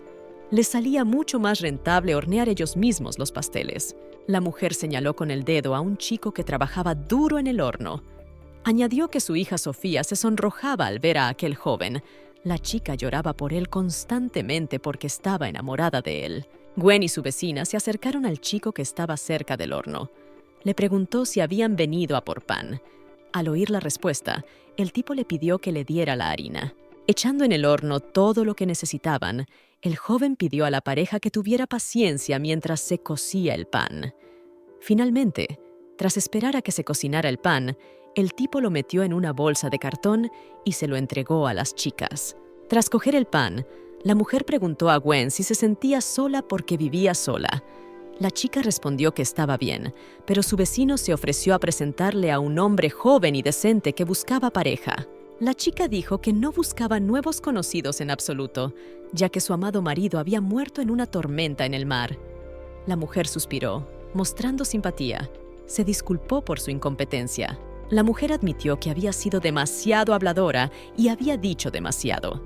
Speaker 1: Les salía mucho más rentable hornear ellos mismos los pasteles. La mujer señaló con el dedo a un chico que trabajaba duro en el horno. Añadió que su hija Sofía se sonrojaba al ver a aquel joven. La chica lloraba por él constantemente porque estaba enamorada de él. Gwen y su vecina se acercaron al chico que estaba cerca del horno. Le preguntó si habían venido a por pan. Al oír la respuesta, el tipo le pidió que le diera la harina. Echando en el horno todo lo que necesitaban, el joven pidió a la pareja que tuviera paciencia mientras se cocía el pan. Finalmente, tras esperar a que se cocinara el pan, el tipo lo metió en una bolsa de cartón y se lo entregó a las chicas. Tras coger el pan, la mujer preguntó a Gwen si se sentía sola porque vivía sola. La chica respondió que estaba bien, pero su vecino se ofreció a presentarle a un hombre joven y decente que buscaba pareja. La chica dijo que no buscaba nuevos conocidos en absoluto, ya que su amado marido había muerto en una tormenta en el mar. La mujer suspiró, mostrando simpatía. Se disculpó por su incompetencia. La mujer admitió que había sido demasiado habladora y había dicho demasiado.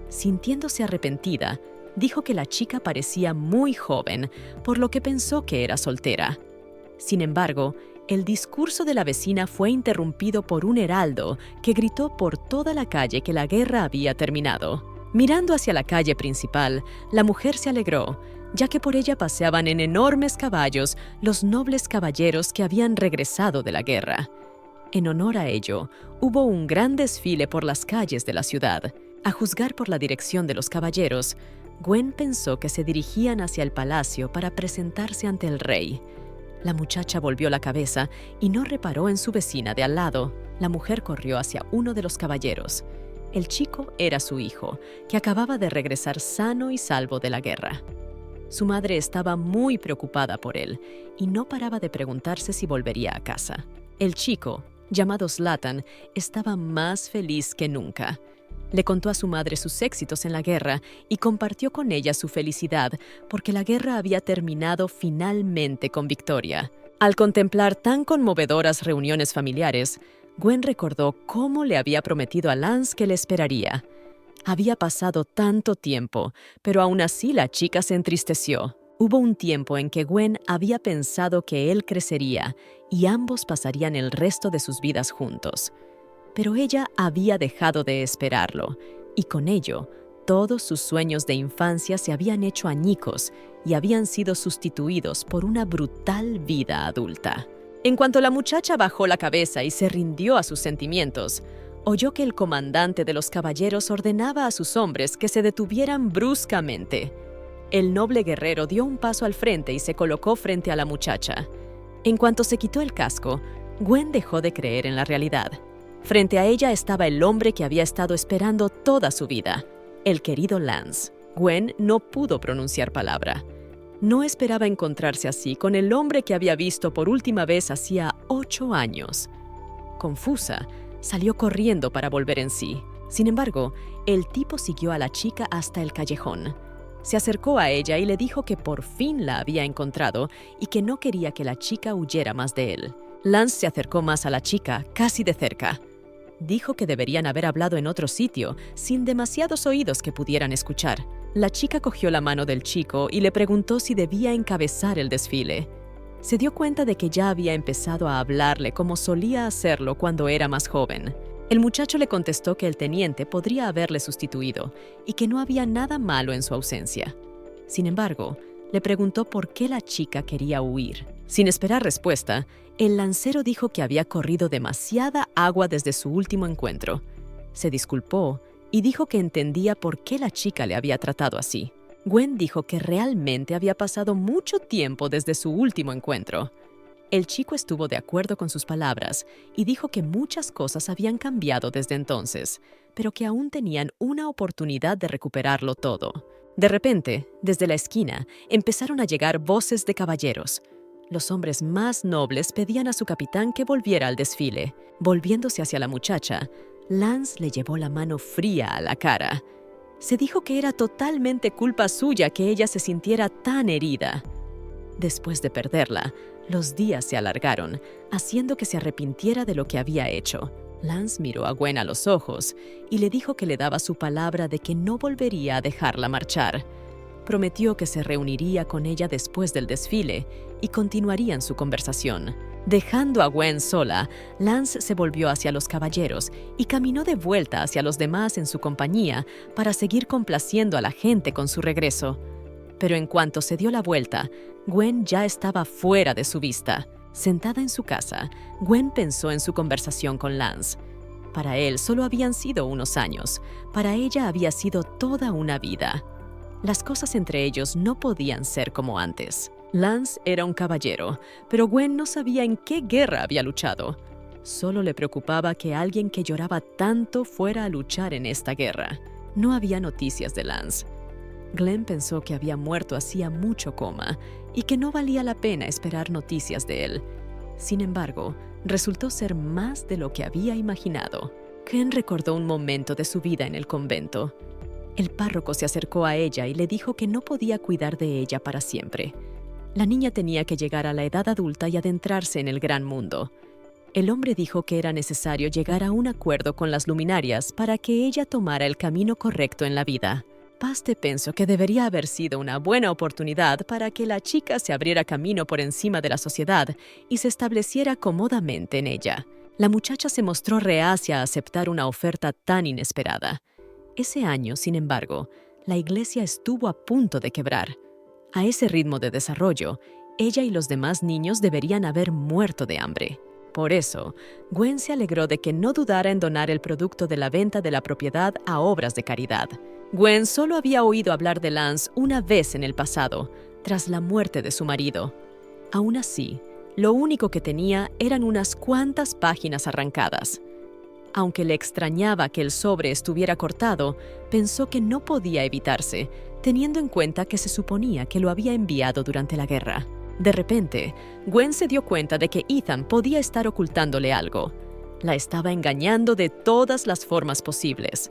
Speaker 1: Sintiéndose arrepentida, dijo que la chica parecía muy joven, por lo que pensó que era soltera. Sin embargo, el discurso de la vecina fue interrumpido por un heraldo que gritó por toda la calle que la guerra había terminado. Mirando hacia la calle principal, la mujer se alegró, ya que por ella paseaban en enormes caballos los nobles caballeros que habían regresado de la guerra. En honor a ello, hubo un gran desfile por las calles de la ciudad. A juzgar por la dirección de los caballeros, Gwen pensó que se dirigían hacia el palacio para presentarse ante el rey. La muchacha volvió la cabeza y no reparó en su vecina de al lado. La mujer corrió hacia uno de los caballeros. El chico era su hijo, que acababa de regresar sano y salvo de la guerra. Su madre estaba muy preocupada por él y no paraba de preguntarse si volvería a casa. El chico, llamado Zlatan, estaba más feliz que nunca. Le contó a su madre sus éxitos en la guerra y compartió con ella su felicidad porque la guerra había terminado finalmente con victoria. Al contemplar tan conmovedoras reuniones familiares, Gwen recordó cómo le había prometido a Lance que le esperaría. Había pasado tanto tiempo, pero aún así la chica se entristeció. Hubo un tiempo en que Gwen había pensado que él crecería y ambos pasarían el resto de sus vidas juntos. Pero ella había dejado de esperarlo, y con ello, todos sus sueños de infancia se habían hecho añicos y habían sido sustituidos por una brutal vida adulta. En cuanto la muchacha bajó la cabeza y se rindió a sus sentimientos, oyó que el comandante de los caballeros ordenaba a sus hombres que se detuvieran bruscamente. El noble guerrero dio un paso al frente y se colocó frente a la muchacha. En cuanto se quitó el casco, Gwen dejó de creer en la realidad. Frente a ella estaba el hombre que había estado esperando toda su vida, el querido Lance. Gwen no pudo pronunciar palabra. No esperaba encontrarse así con el hombre que había visto por última vez hacía 8 años. Confusa, salió corriendo para volver en sí. Sin embargo, el tipo siguió a la chica hasta el callejón. Se acercó a ella y le dijo que por fin la había encontrado y que no quería que la chica huyera más de él. Lance se acercó más a la chica, casi de cerca. Dijo que deberían haber hablado en otro sitio, sin demasiados oídos que pudieran escuchar. La chica cogió la mano del chico y le preguntó si debía encabezar el desfile. Se dio cuenta de que ya había empezado a hablarle como solía hacerlo cuando era más joven. El muchacho le contestó que el teniente podría haberle sustituido y que no había nada malo en su ausencia. Sin embargo, le preguntó por qué la chica quería huir. Sin esperar respuesta, el lancero dijo que había corrido demasiada agua desde su último encuentro. Se disculpó y dijo que entendía por qué la chica le había tratado así. Gwen dijo que realmente había pasado mucho tiempo desde su último encuentro. El chico estuvo de acuerdo con sus palabras y dijo que muchas cosas habían cambiado desde entonces, pero que aún tenían una oportunidad de recuperarlo todo. De repente, desde la esquina, empezaron a llegar voces de caballeros. Los hombres más nobles pedían a su capitán que volviera al desfile. Volviéndose hacia la muchacha, Lance le llevó la mano fría a la cara. Se dijo que era totalmente culpa suya que ella se sintiera tan herida. Después de perderla, los días se alargaron, haciendo que se arrepintiera de lo que había hecho. Lance miró a Gwen a los ojos y le dijo que le daba su palabra de que no volvería a dejarla marchar. Prometió que se reuniría con ella después del desfile y continuarían su conversación. Dejando a Gwen sola, Lance se volvió hacia los caballeros y caminó de vuelta hacia los demás en su compañía para seguir complaciendo a la gente con su regreso. Pero en cuanto se dio la vuelta, Gwen ya estaba fuera de su vista. Sentada en su casa, Gwen pensó en su conversación con Lance. Para él solo habían sido unos años, para ella había sido toda una vida. Las cosas entre ellos no podían ser como antes. Lance era un caballero, pero Gwen no sabía en qué guerra había luchado. Solo le preocupaba que alguien que lloraba tanto fuera a luchar en esta guerra. No había noticias de Lance. Glenn pensó que había muerto hacía mucho coma y que no valía la pena esperar noticias de él. Sin embargo, resultó ser más de lo que había imaginado. Glenn recordó un momento de su vida en el convento. El párroco se acercó a ella y le dijo que no podía cuidar de ella para siempre. La niña tenía que llegar a la edad adulta y adentrarse en el gran mundo. El hombre dijo que era necesario llegar a un acuerdo con las luminarias para que ella tomara el camino correcto en la vida. Paste pensó que debería haber sido una buena oportunidad para que la chica se abriera camino por encima de la sociedad y se estableciera cómodamente en ella. La muchacha se mostró reacia a aceptar una oferta tan inesperada. Ese año, sin embargo, la iglesia estuvo a punto de quebrar. A ese ritmo de desarrollo, ella y los demás niños deberían haber muerto de hambre. Por eso, Gwen se alegró de que no dudara en donar el producto de la venta de la propiedad a obras de caridad. Gwen solo había oído hablar de Lance una vez en el pasado, tras la muerte de su marido. Aún así, lo único que tenía eran unas cuantas páginas arrancadas. Aunque le extrañaba que el sobre estuviera cortado, pensó que no podía evitarse, teniendo en cuenta que se suponía que lo había enviado durante la guerra. De repente, Gwen se dio cuenta de que Ethan podía estar ocultándole algo. La estaba engañando de todas las formas posibles.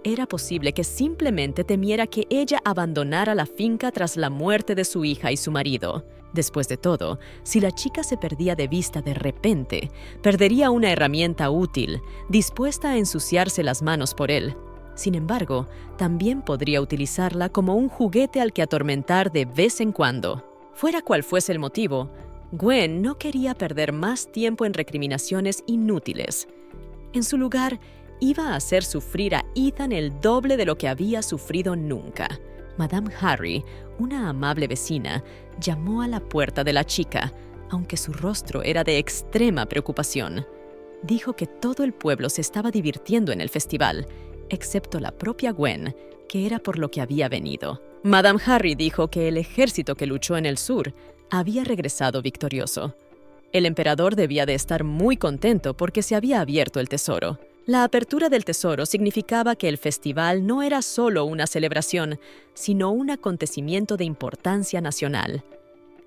Speaker 1: Era posible que simplemente temiera que ella abandonara la finca tras la muerte de su hija y su marido. Después de todo, si la chica se perdía de vista de repente, perdería una herramienta útil, dispuesta a ensuciarse las manos por él. Sin embargo, también podría utilizarla como un juguete al que atormentar de vez en cuando. Fuera cual fuese el motivo, Gwen no quería perder más tiempo en recriminaciones inútiles. En su lugar, iba a hacer sufrir a Ethan el doble de lo que había sufrido nunca. Madame Harry, una amable vecina, llamó a la puerta de la chica, aunque su rostro era de extrema preocupación. Dijo que todo el pueblo se estaba divirtiendo en el festival, excepto la propia Gwen, que era por lo que había venido. Madame Harry dijo que el ejército que luchó en el sur había regresado victorioso. El emperador debía de estar muy contento porque se había abierto el tesoro. La apertura del tesoro significaba que el festival no era solo una celebración, sino un acontecimiento de importancia nacional.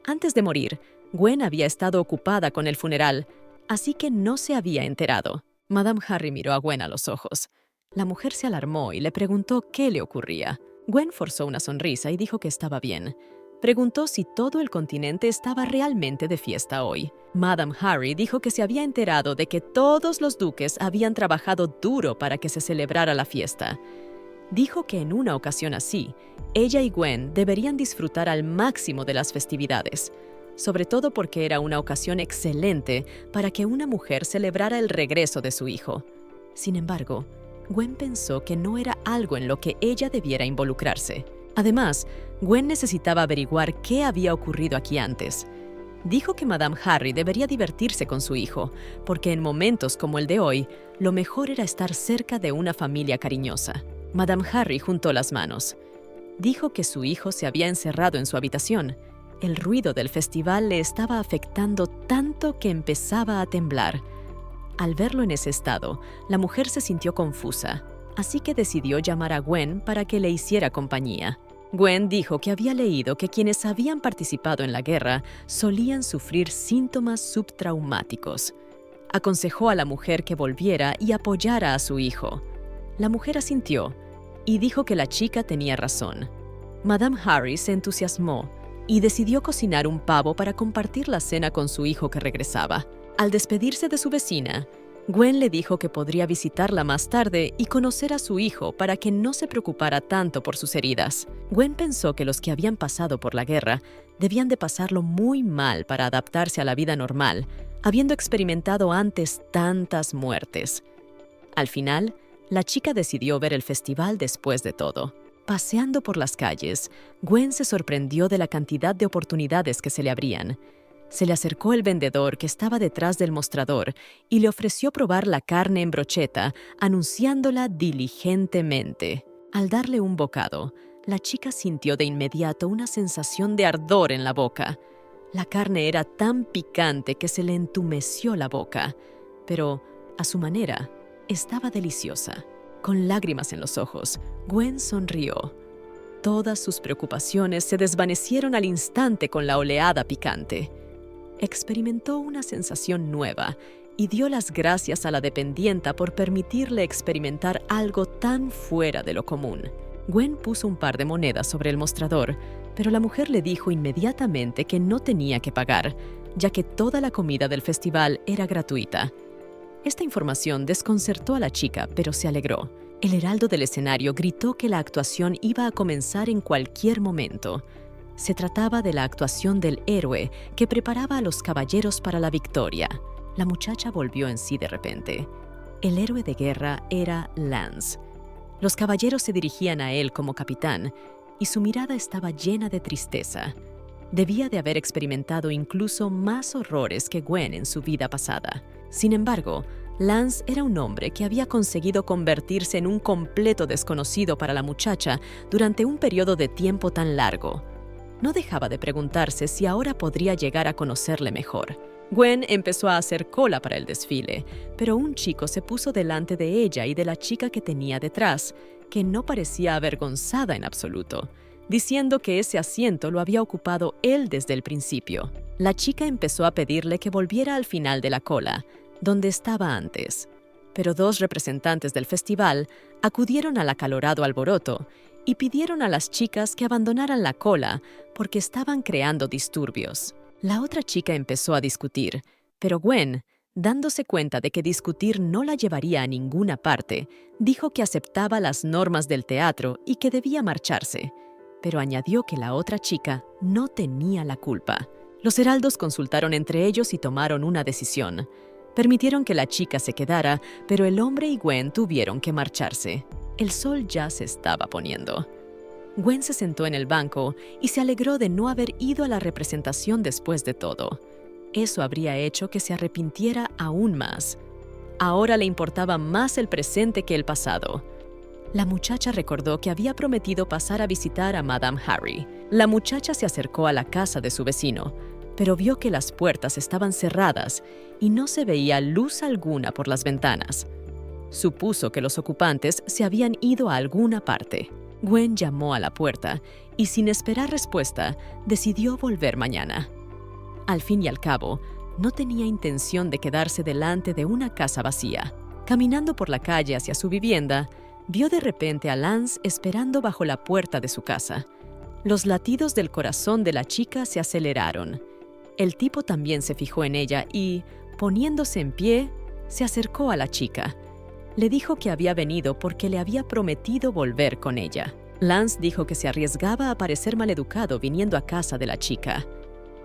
Speaker 1: Antes de morir, Gwen había estado ocupada con el funeral, así que no se había enterado. Madame Harry miró a Gwen a los ojos. La mujer se alarmó y le preguntó qué le ocurría. Gwen forzó una sonrisa y dijo que estaba bien. Preguntó si todo el continente estaba realmente de fiesta hoy. Madame Harry dijo que se había enterado de que todos los duques habían trabajado duro para que se celebrara la fiesta. Dijo que en una ocasión así, ella y Gwen deberían disfrutar al máximo de las festividades, sobre todo porque era una ocasión excelente para que una mujer celebrara el regreso de su hijo. Sin embargo, Gwen pensó que no era algo en lo que ella debiera involucrarse. Además, Gwen necesitaba averiguar qué había ocurrido aquí antes. Dijo que Madame Harry debería divertirse con su hijo, porque en momentos como el de hoy, lo mejor era estar cerca de una familia cariñosa. Madame Harry juntó las manos. Dijo que su hijo se había encerrado en su habitación. El ruido del festival le estaba afectando tanto que empezaba a temblar. Al verlo en ese estado, la mujer se sintió confusa, así que decidió llamar a Gwen para que le hiciera compañía. Gwen dijo que había leído que quienes habían participado en la guerra solían sufrir síntomas subtraumáticos. Aconsejó a la mujer que volviera y apoyara a su hijo. La mujer asintió y dijo que la chica tenía razón. Madame Harry se entusiasmó y decidió cocinar un pavo para compartir la cena con su hijo que regresaba. Al despedirse de su vecina, Gwen le dijo que podría visitarla más tarde y conocer a su hijo para que no se preocupara tanto por sus heridas. Gwen pensó que los que habían pasado por la guerra debían de pasarlo muy mal para adaptarse a la vida normal, habiendo experimentado antes tantas muertes. Al final, la chica decidió ver el festival después de todo. Paseando por las calles, Gwen se sorprendió de la cantidad de oportunidades que se le abrían. Se le acercó el vendedor que estaba detrás del mostrador y le ofreció probar la carne en brocheta, anunciándola diligentemente. Al darle un bocado, la chica sintió de inmediato una sensación de ardor en la boca. La carne era tan picante que se le entumeció la boca, pero, a su manera, estaba deliciosa. Con lágrimas en los ojos, Gwen sonrió. Todas sus preocupaciones se desvanecieron al instante con la oleada picante. Experimentó una sensación nueva y dio las gracias a la dependienta por permitirle experimentar algo tan fuera de lo común. Gwen puso un par de monedas sobre el mostrador, pero la mujer le dijo inmediatamente que no tenía que pagar, ya que toda la comida del festival era gratuita. Esta información desconcertó a la chica, pero se alegró. El heraldo del escenario gritó que la actuación iba a comenzar en cualquier momento. Se trataba de la actuación del héroe que preparaba a los caballeros para la victoria. La muchacha volvió en sí de repente. El héroe de guerra era Lance. Los caballeros se dirigían a él como capitán, y su mirada estaba llena de tristeza. Debía de haber experimentado incluso más horrores que Gwen en su vida pasada. Sin embargo, Lance era un hombre que había conseguido convertirse en un completo desconocido para la muchacha durante un periodo de tiempo tan largo. No dejaba de preguntarse si ahora podría llegar a conocerle mejor. Gwen empezó a hacer cola para el desfile, pero un chico se puso delante de ella y de la chica que tenía detrás, que no parecía avergonzada en absoluto, diciendo que ese asiento lo había ocupado él desde el principio. La chica empezó a pedirle que volviera al final de la cola, donde estaba antes, pero dos representantes del festival acudieron al acalorado alboroto y pidieron a las chicas que abandonaran la cola porque estaban creando disturbios. La otra chica empezó a discutir, pero Gwen, dándose cuenta de que discutir no la llevaría a ninguna parte, dijo que aceptaba las normas del teatro y que debía marcharse, pero añadió que la otra chica no tenía la culpa. Los heraldos consultaron entre ellos y tomaron una decisión. Permitieron que la chica se quedara, pero el hombre y Gwen tuvieron que marcharse. El sol ya se estaba poniendo. Gwen se sentó en el banco y se alegró de no haber ido a la representación después de todo. Eso habría hecho que se arrepintiera aún más. Ahora le importaba más el presente que el pasado. La muchacha recordó que había prometido pasar a visitar a Madame Harry. La muchacha se acercó a la casa de su vecino, pero vio que las puertas estaban cerradas y no se veía luz alguna por las ventanas. Supuso que los ocupantes se habían ido a alguna parte. Gwen llamó a la puerta y, sin esperar respuesta, decidió volver mañana. Al fin y al cabo, no tenía intención de quedarse delante de una casa vacía. Caminando por la calle hacia su vivienda, vio de repente a Lance esperando bajo la puerta de su casa. Los latidos del corazón de la chica se aceleraron. El tipo también se fijó en ella y, poniéndose en pie, se acercó a la chica. Le dijo que había venido porque le había prometido volver con ella. Lance dijo que se arriesgaba a parecer maleducado viniendo a casa de la chica.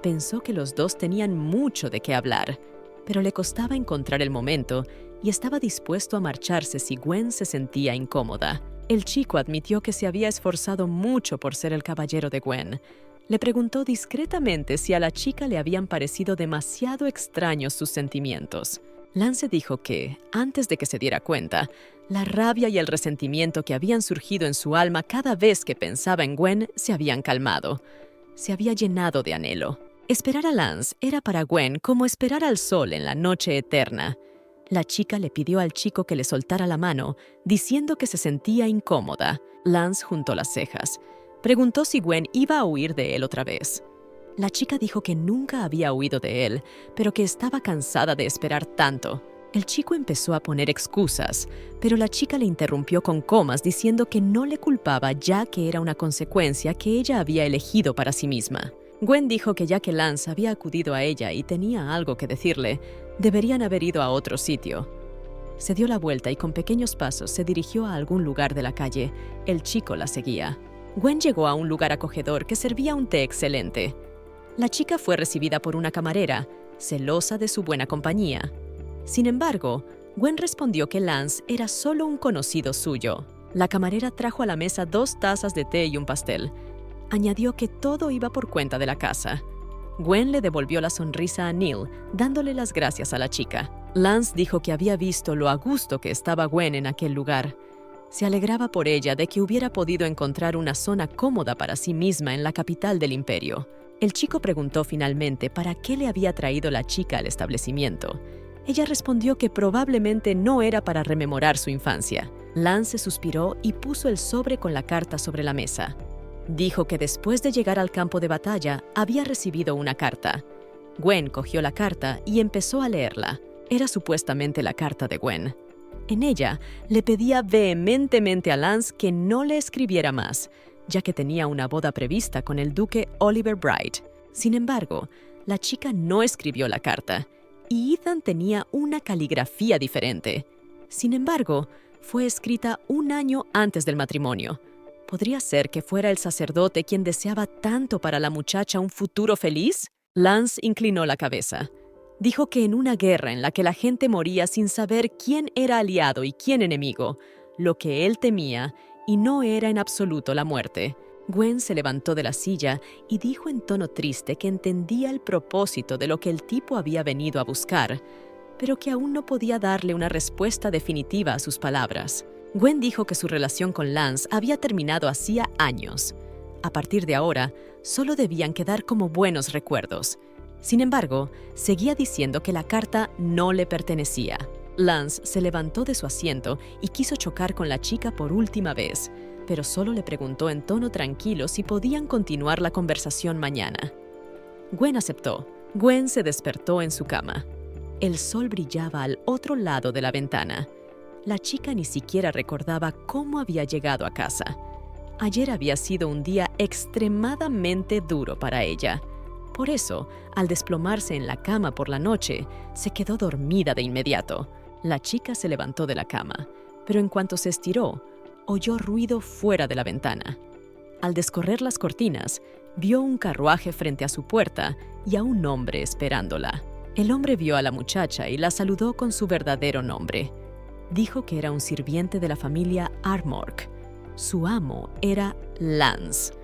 Speaker 1: Pensó que los dos tenían mucho de qué hablar, pero le costaba encontrar el momento y estaba dispuesto a marcharse si Gwen se sentía incómoda. El chico admitió que se había esforzado mucho por ser el caballero de Gwen. Le preguntó discretamente si a la chica le habían parecido demasiado extraños sus sentimientos. Lance dijo que, antes de que se diera cuenta, la rabia y el resentimiento que habían surgido en su alma cada vez que pensaba en Gwen se habían calmado. Se había llenado de anhelo. Esperar a Lance era para Gwen como esperar al sol en la noche eterna. La chica le pidió al chico que le soltara la mano, diciendo que se sentía incómoda. Lance juntó las cejas. Preguntó si Gwen iba a huir de él otra vez. La chica dijo que nunca había huido de él, pero que estaba cansada de esperar tanto. El chico empezó a poner excusas, pero la chica le interrumpió con comas diciendo que no le culpaba ya que era una consecuencia que ella había elegido para sí misma. Gwen dijo que ya que Lance había acudido a ella y tenía algo que decirle, deberían haber ido a otro sitio. Se dio la vuelta y con pequeños pasos se dirigió a algún lugar de la calle. El chico la seguía. Gwen llegó a un lugar acogedor que servía un té excelente. La chica fue recibida por una camarera, celosa de su buena compañía. Sin embargo, Gwen respondió que Lance era solo un conocido suyo. La camarera trajo a la mesa 2 tazas de té y un pastel. Añadió que todo iba por cuenta de la casa. Gwen le devolvió la sonrisa a Neil, dándole las gracias a la chica. Lance dijo que había visto lo a gusto que estaba Gwen en aquel lugar. Se alegraba por ella de que hubiera podido encontrar una zona cómoda para sí misma en la capital del imperio. El chico preguntó finalmente para qué le había traído la chica al establecimiento. Ella respondió que probablemente no era para rememorar su infancia. Lance suspiró y puso el sobre con la carta sobre la mesa. Dijo que después de llegar al campo de batalla había recibido una carta. Gwen cogió la carta y empezó a leerla. Era supuestamente la carta de Gwen. En ella le pedía vehementemente a Lance que no le escribiera más, ya que tenía una boda prevista con el duque Oliver Bright. Sin embargo, la chica no escribió la carta, y Ethan tenía una caligrafía diferente. Sin embargo, fue escrita un año antes del matrimonio. ¿Podría ser que fuera el sacerdote quien deseaba tanto para la muchacha un futuro feliz? Lance inclinó la cabeza. Dijo que en una guerra en la que la gente moría sin saber quién era aliado y quién enemigo, lo que él temía, y no era en absoluto la muerte. Gwen se levantó de la silla y dijo en tono triste que entendía el propósito de lo que el tipo había venido a buscar, pero que aún no podía darle una respuesta definitiva a sus palabras. Gwen dijo que su relación con Lance había terminado hacía años. A partir de ahora, solo debían quedar como buenos recuerdos. Sin embargo, seguía diciendo que la carta no le pertenecía. Lance se levantó de su asiento y quiso chocar con la chica por última vez, pero solo le preguntó en tono tranquilo si podían continuar la conversación mañana. Gwen aceptó. Gwen se despertó en su cama. El sol brillaba al otro lado de la ventana. La chica ni siquiera recordaba cómo había llegado a casa. Ayer había sido un día extremadamente duro para ella. Por eso, al desplomarse en la cama por la noche, se quedó dormida de inmediato. La chica se levantó de la cama, pero en cuanto se estiró, oyó ruido fuera de la ventana. Al descorrer las cortinas, vio un carruaje frente a su puerta y a un hombre esperándola. El hombre vio a la muchacha y la saludó con su verdadero nombre. Dijo que era un sirviente de la familia Armork. Su amo era Lance.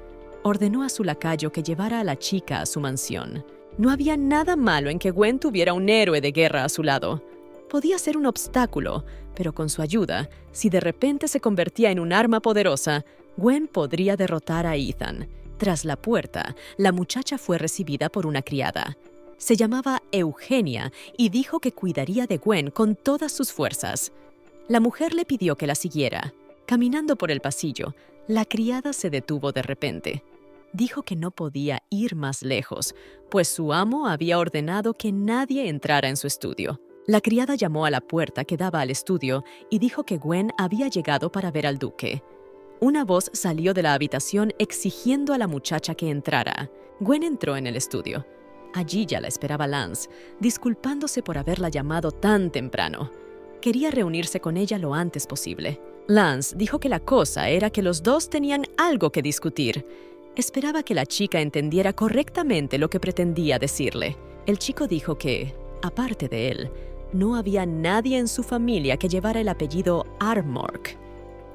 Speaker 1: Ordenó a su lacayo que llevara a la chica a su mansión. No había nada malo en que Gwen tuviera un héroe de guerra a su lado. Podía ser un obstáculo, pero con su ayuda, si de repente se convertía en un arma poderosa, Gwen podría derrotar a Ethan. Tras la puerta, la muchacha fue recibida por una criada. Se llamaba Eugenia y dijo que cuidaría de Gwen con todas sus fuerzas. La mujer le pidió que la siguiera. Caminando por el pasillo, la criada se detuvo de repente. Dijo que no podía ir más lejos, pues su amo había ordenado que nadie entrara en su estudio. La criada llamó a la puerta que daba al estudio y dijo que Gwen había llegado para ver al duque. Una voz salió de la habitación exigiendo a la muchacha que entrara. Gwen entró en el estudio. Allí ya la esperaba Lance, disculpándose por haberla llamado tan temprano. Quería reunirse con ella lo antes posible. Lance dijo que la cosa era que los dos tenían algo que discutir. Esperaba que la chica entendiera correctamente lo que pretendía decirle. El chico dijo que, aparte de él, no había nadie en su familia que llevara el apellido Armork.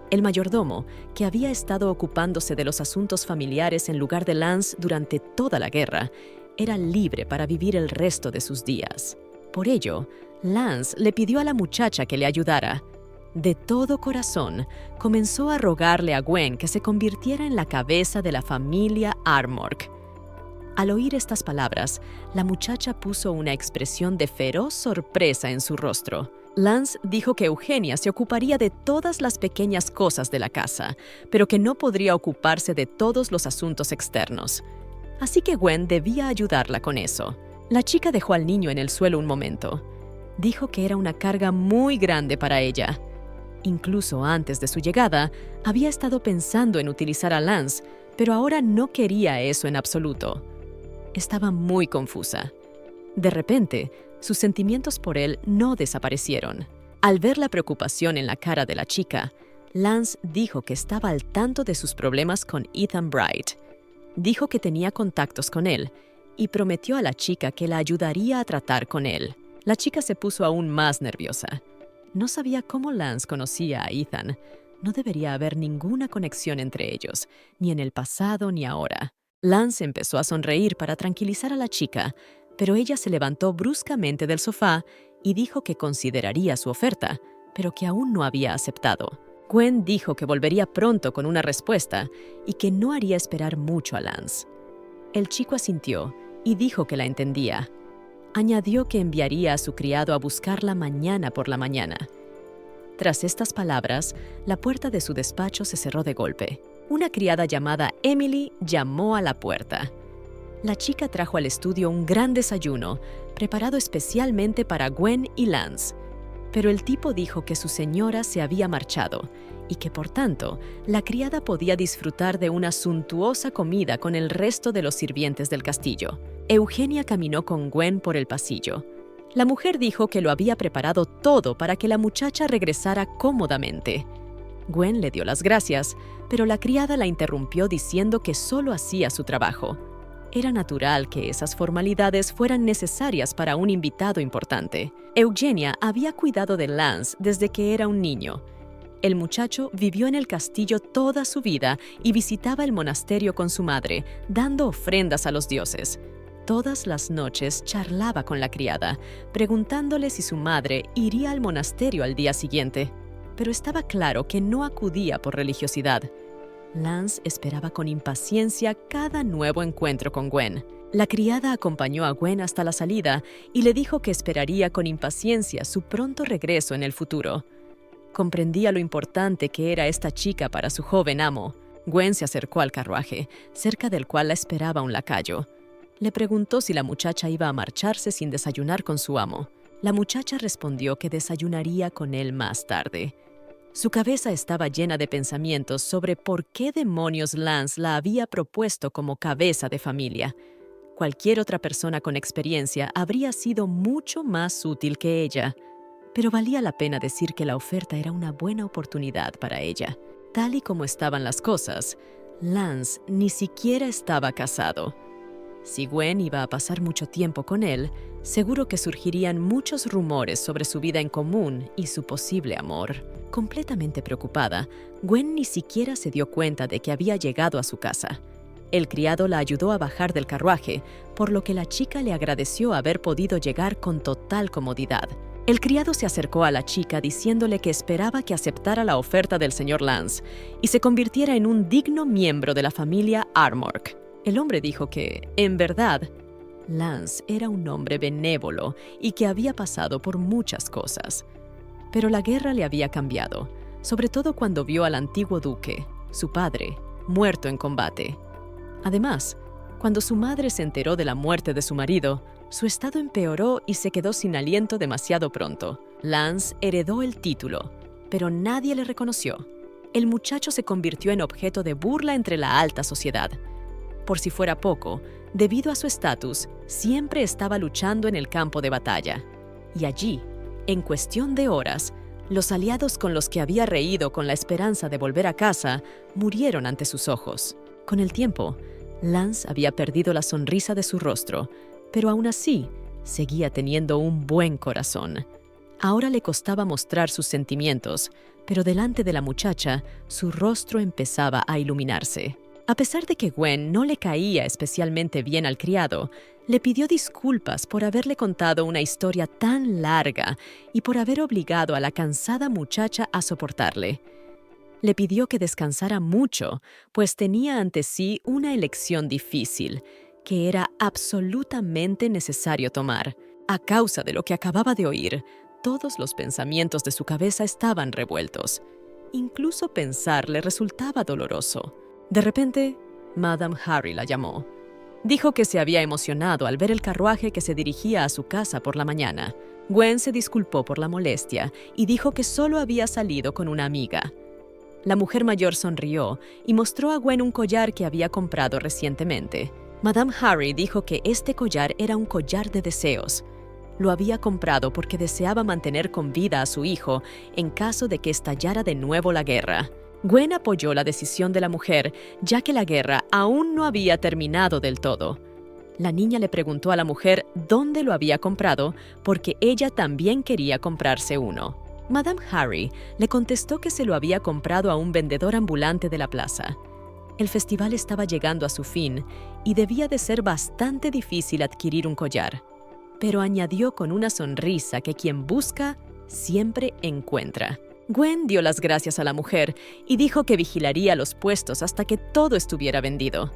Speaker 1: El mayordomo, que había estado ocupándose de los asuntos familiares en lugar de Lance durante toda la guerra, era libre para vivir el resto de sus días. Por ello, Lance le pidió a la muchacha que le ayudara. De todo corazón, comenzó a rogarle a Gwen que se convirtiera en la cabeza de la familia Armork. Al oír estas palabras, la muchacha puso una expresión de feroz sorpresa en su rostro. Lance dijo que Eugenia se ocuparía de todas las pequeñas cosas de la casa, pero que no podría ocuparse de todos los asuntos externos. Así que Gwen debía ayudarla con eso. La chica dejó al niño en el suelo un momento. Dijo que era una carga muy grande para ella. Incluso antes de su llegada, había estado pensando en utilizar a Lance, pero ahora no quería eso en absoluto. Estaba muy confusa. De repente, sus sentimientos por él no desaparecieron. Al ver la preocupación en la cara de la chica, Lance dijo que estaba al tanto de sus problemas con Ethan Bright. Dijo que tenía contactos con él y prometió a la chica que la ayudaría a tratar con él. La chica se puso aún más nerviosa. No sabía cómo Lance conocía a Ethan. No debería haber ninguna conexión entre ellos, ni en el pasado ni ahora. Lance empezó a sonreír para tranquilizar a la chica, pero ella se levantó bruscamente del sofá y dijo que consideraría su oferta, pero que aún no había aceptado. Gwen dijo que volvería pronto con una respuesta y que no haría esperar mucho a Lance. El chico asintió y dijo que la entendía. Añadió que enviaría a su criado a buscarla mañana por la mañana. Tras estas palabras, la puerta de su despacho se cerró de golpe. Una criada llamada Emily llamó a la puerta. La chica trajo al estudio un gran desayuno, preparado especialmente para Gwen y Lance. Pero el tipo dijo que su señora se había marchado y que, por tanto, la criada podía disfrutar de una suntuosa comida con el resto de los sirvientes del castillo. Eugenia caminó con Gwen por el pasillo. La mujer dijo que lo había preparado todo para que la muchacha regresara cómodamente. Gwen le dio las gracias, pero la criada la interrumpió diciendo que solo hacía su trabajo. Era natural que esas formalidades fueran necesarias para un invitado importante. Eugenia había cuidado de Lance desde que era un niño. El muchacho vivió en el castillo toda su vida y visitaba el monasterio con su madre, dando ofrendas a los dioses. Todas las noches charlaba con la criada, preguntándole si su madre iría al monasterio al día siguiente. Pero estaba claro que no acudía por religiosidad. Lance esperaba con impaciencia cada nuevo encuentro con Gwen. La criada acompañó a Gwen hasta la salida y le dijo que esperaría con impaciencia su pronto regreso en el futuro. Comprendía lo importante que era esta chica para su joven amo. Gwen se acercó al carruaje, cerca del cual la esperaba un lacayo. Le preguntó si la muchacha iba a marcharse sin desayunar con su amo. La muchacha respondió que desayunaría con él más tarde. Su cabeza estaba llena de pensamientos sobre por qué demonios Lance la había propuesto como cabeza de familia. Cualquier otra persona con experiencia habría sido mucho más útil que ella, pero valía la pena decir que la oferta era una buena oportunidad para ella. Tal y como estaban las cosas, Lance ni siquiera estaba casado. Si Gwen iba a pasar mucho tiempo con él, seguro que surgirían muchos rumores sobre su vida en común y su posible amor. Completamente preocupada, Gwen ni siquiera se dio cuenta de que había llegado a su casa. El criado la ayudó a bajar del carruaje, por lo que la chica le agradeció haber podido llegar con total comodidad. El criado se acercó a la chica diciéndole que esperaba que aceptara la oferta del señor Lance y se convirtiera en un digno miembro de la familia Armork. El hombre dijo que, en verdad, Lance era un hombre benévolo y que había pasado por muchas cosas. Pero la guerra le había cambiado, sobre todo cuando vio al antiguo duque, su padre, muerto en combate. Además, cuando su madre se enteró de la muerte de su marido, su estado empeoró y se quedó sin aliento demasiado pronto. Lance heredó el título, pero nadie le reconoció. el muchacho se convirtió en objeto de burla entre la alta sociedad. Por si fuera poco, debido a su estatus, siempre estaba luchando en el campo de batalla. Y allí, en cuestión de horas, los aliados con los que había reído con la esperanza de volver a casa murieron ante sus ojos. Con el tiempo, Lance había perdido la sonrisa de su rostro, pero aún así seguía teniendo un buen corazón. Ahora le costaba mostrar sus sentimientos, pero delante de la muchacha, su rostro empezaba a iluminarse. A pesar de que Gwen no le caía especialmente bien al criado, le pidió disculpas por haberle contado una historia tan larga y por haber obligado a la cansada muchacha a soportarle. Le pidió que descansara mucho, pues tenía ante sí una elección difícil, que era absolutamente necesario tomar. A causa de lo que acababa de oír, todos los pensamientos de su cabeza estaban revueltos. Incluso pensar le resultaba doloroso. De repente, Madame Harry la llamó. Dijo que se había emocionado al ver el carruaje que se dirigía a su casa por la mañana. Gwen se disculpó por la molestia y dijo que solo había salido con una amiga. La mujer mayor sonrió y mostró a Gwen un collar que había comprado recientemente. Madame Harry dijo que este collar era un collar de deseos. Lo había comprado porque deseaba mantener con vida a su hijo en caso de que estallara de nuevo la guerra. Gwen apoyó la decisión de la mujer, ya que la guerra aún no había terminado del todo. La niña le preguntó a la mujer dónde lo había comprado, porque ella también quería comprarse uno. Madame Harry le contestó que se lo había comprado a un vendedor ambulante de la plaza. El festival estaba llegando a su fin y debía de ser bastante difícil adquirir un collar. Pero añadió con una sonrisa que quien busca, siempre encuentra. Gwen dio las gracias a la mujer y dijo que vigilaría los puestos hasta que todo estuviera vendido.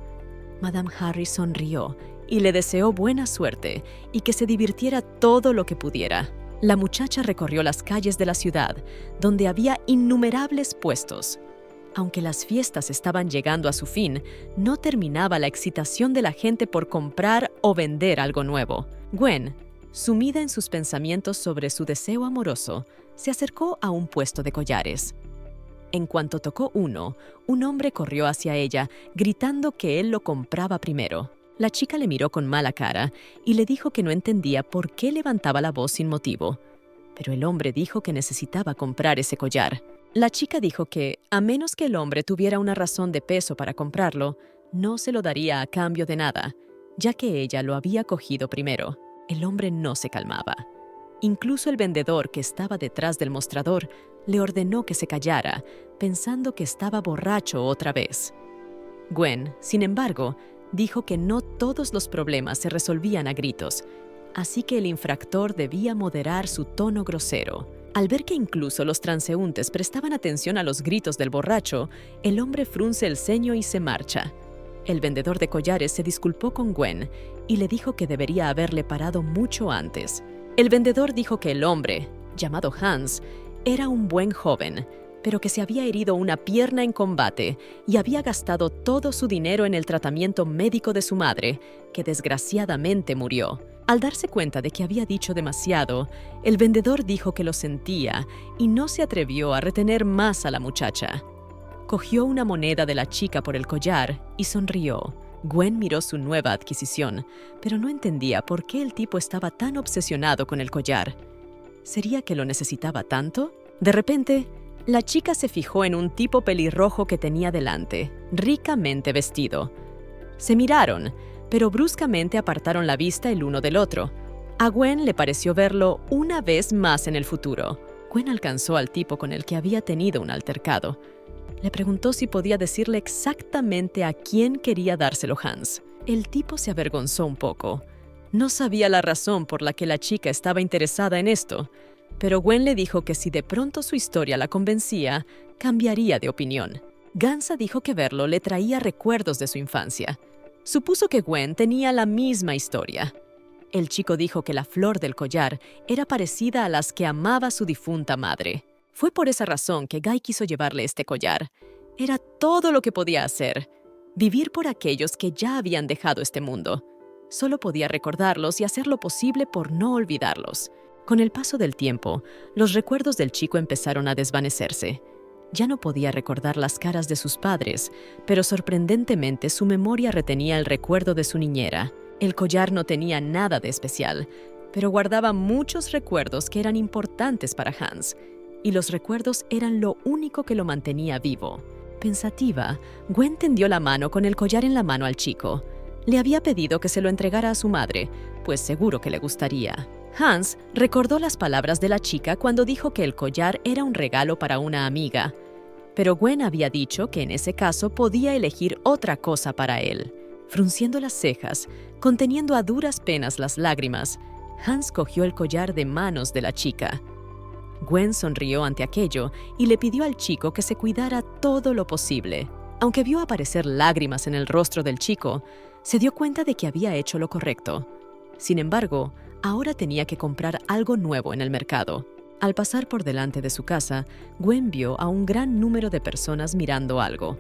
Speaker 1: Madame Harry sonrió y le deseó buena suerte y que se divirtiera todo lo que pudiera. La muchacha recorrió las calles de la ciudad, donde había innumerables puestos. Aunque las fiestas estaban llegando a su fin, no terminaba la excitación de la gente por comprar o vender algo nuevo. Gwen, sumida en sus pensamientos sobre su deseo amoroso, se acercó a un puesto de collares. En cuanto tocó uno, un hombre corrió hacia ella, gritando que él lo compraba primero. La chica le miró con mala cara y le dijo que no entendía por qué levantaba la voz sin motivo. Pero el hombre dijo que necesitaba comprar ese collar. La chica dijo que, a menos que el hombre tuviera una razón de peso para comprarlo, no se lo daría a cambio de nada, ya que ella lo había cogido primero. El hombre no se calmaba. Incluso el vendedor que estaba detrás del mostrador le ordenó que se callara, pensando que estaba borracho otra vez. Gwen, sin embargo, dijo que no todos los problemas se resolvían a gritos, así que el infractor debía moderar su tono grosero. Al ver que incluso los transeúntes prestaban atención a los gritos del borracho, el hombre frunce el ceño y se marcha. El vendedor de collares se disculpó con Gwen y le dijo que debería haberle parado mucho antes. El vendedor dijo que el hombre, llamado Hans, era un buen joven, pero que se había herido una pierna en combate y había gastado todo su dinero en el tratamiento médico de su madre, que desgraciadamente murió. Al darse cuenta de que había dicho demasiado, el vendedor dijo que lo sentía y no se atrevió a retener más a la muchacha. Cogió una moneda de la chica por el collar y sonrió. Gwen miró su nueva adquisición, pero no entendía por qué el tipo estaba tan obsesionado con el collar. ¿Sería que lo necesitaba tanto? De repente, la chica se fijó en un tipo pelirrojo que tenía delante, ricamente vestido. Se miraron, pero bruscamente apartaron la vista el uno del otro. A Gwen le pareció verlo una vez más en el futuro. Gwen alcanzó al tipo con el que había tenido un altercado. Le preguntó si podía decirle exactamente a quién quería dárselo Hans. El tipo se avergonzó un poco. No sabía la razón por la que la chica estaba interesada en esto, pero Gwen le dijo que si de pronto su historia la convencía, cambiaría de opinión. Gansa dijo que verlo le traía recuerdos de su infancia. Supuso que Gwen tenía la misma historia. El chico dijo que la flor del collar era parecida a las que amaba su difunta madre. Fue por esa razón que Guy quiso llevarle este collar. Era todo lo que podía hacer. Vivir por aquellos que ya habían dejado este mundo. Solo podía recordarlos y hacer lo posible por no olvidarlos. Con el paso del tiempo, los recuerdos del chico empezaron a desvanecerse. Ya no podía recordar las caras de sus padres, pero sorprendentemente su memoria retenía el recuerdo de su niñera. El collar no tenía nada de especial, pero guardaba muchos recuerdos que eran importantes para Hans, y los recuerdos eran lo único que lo mantenía vivo. Pensativa, Gwen tendió la mano con el collar en la mano al chico. Le había pedido que se lo entregara a su madre, pues seguro que le gustaría. Hans recordó las palabras de la chica cuando dijo que el collar era un regalo para una amiga, pero Gwen había dicho que en ese caso podía elegir otra cosa para él. Frunciendo las cejas, conteniendo a duras penas las lágrimas, Hans cogió el collar de manos de la chica. Gwen sonrió ante aquello y le pidió al chico que se cuidara todo lo posible. Aunque vio aparecer lágrimas en el rostro del chico, se dio cuenta de que había hecho lo correcto. Sin embargo, ahora tenía que comprar algo nuevo en el mercado. Al pasar por delante de su casa, Gwen vio a un gran número de personas mirando algo.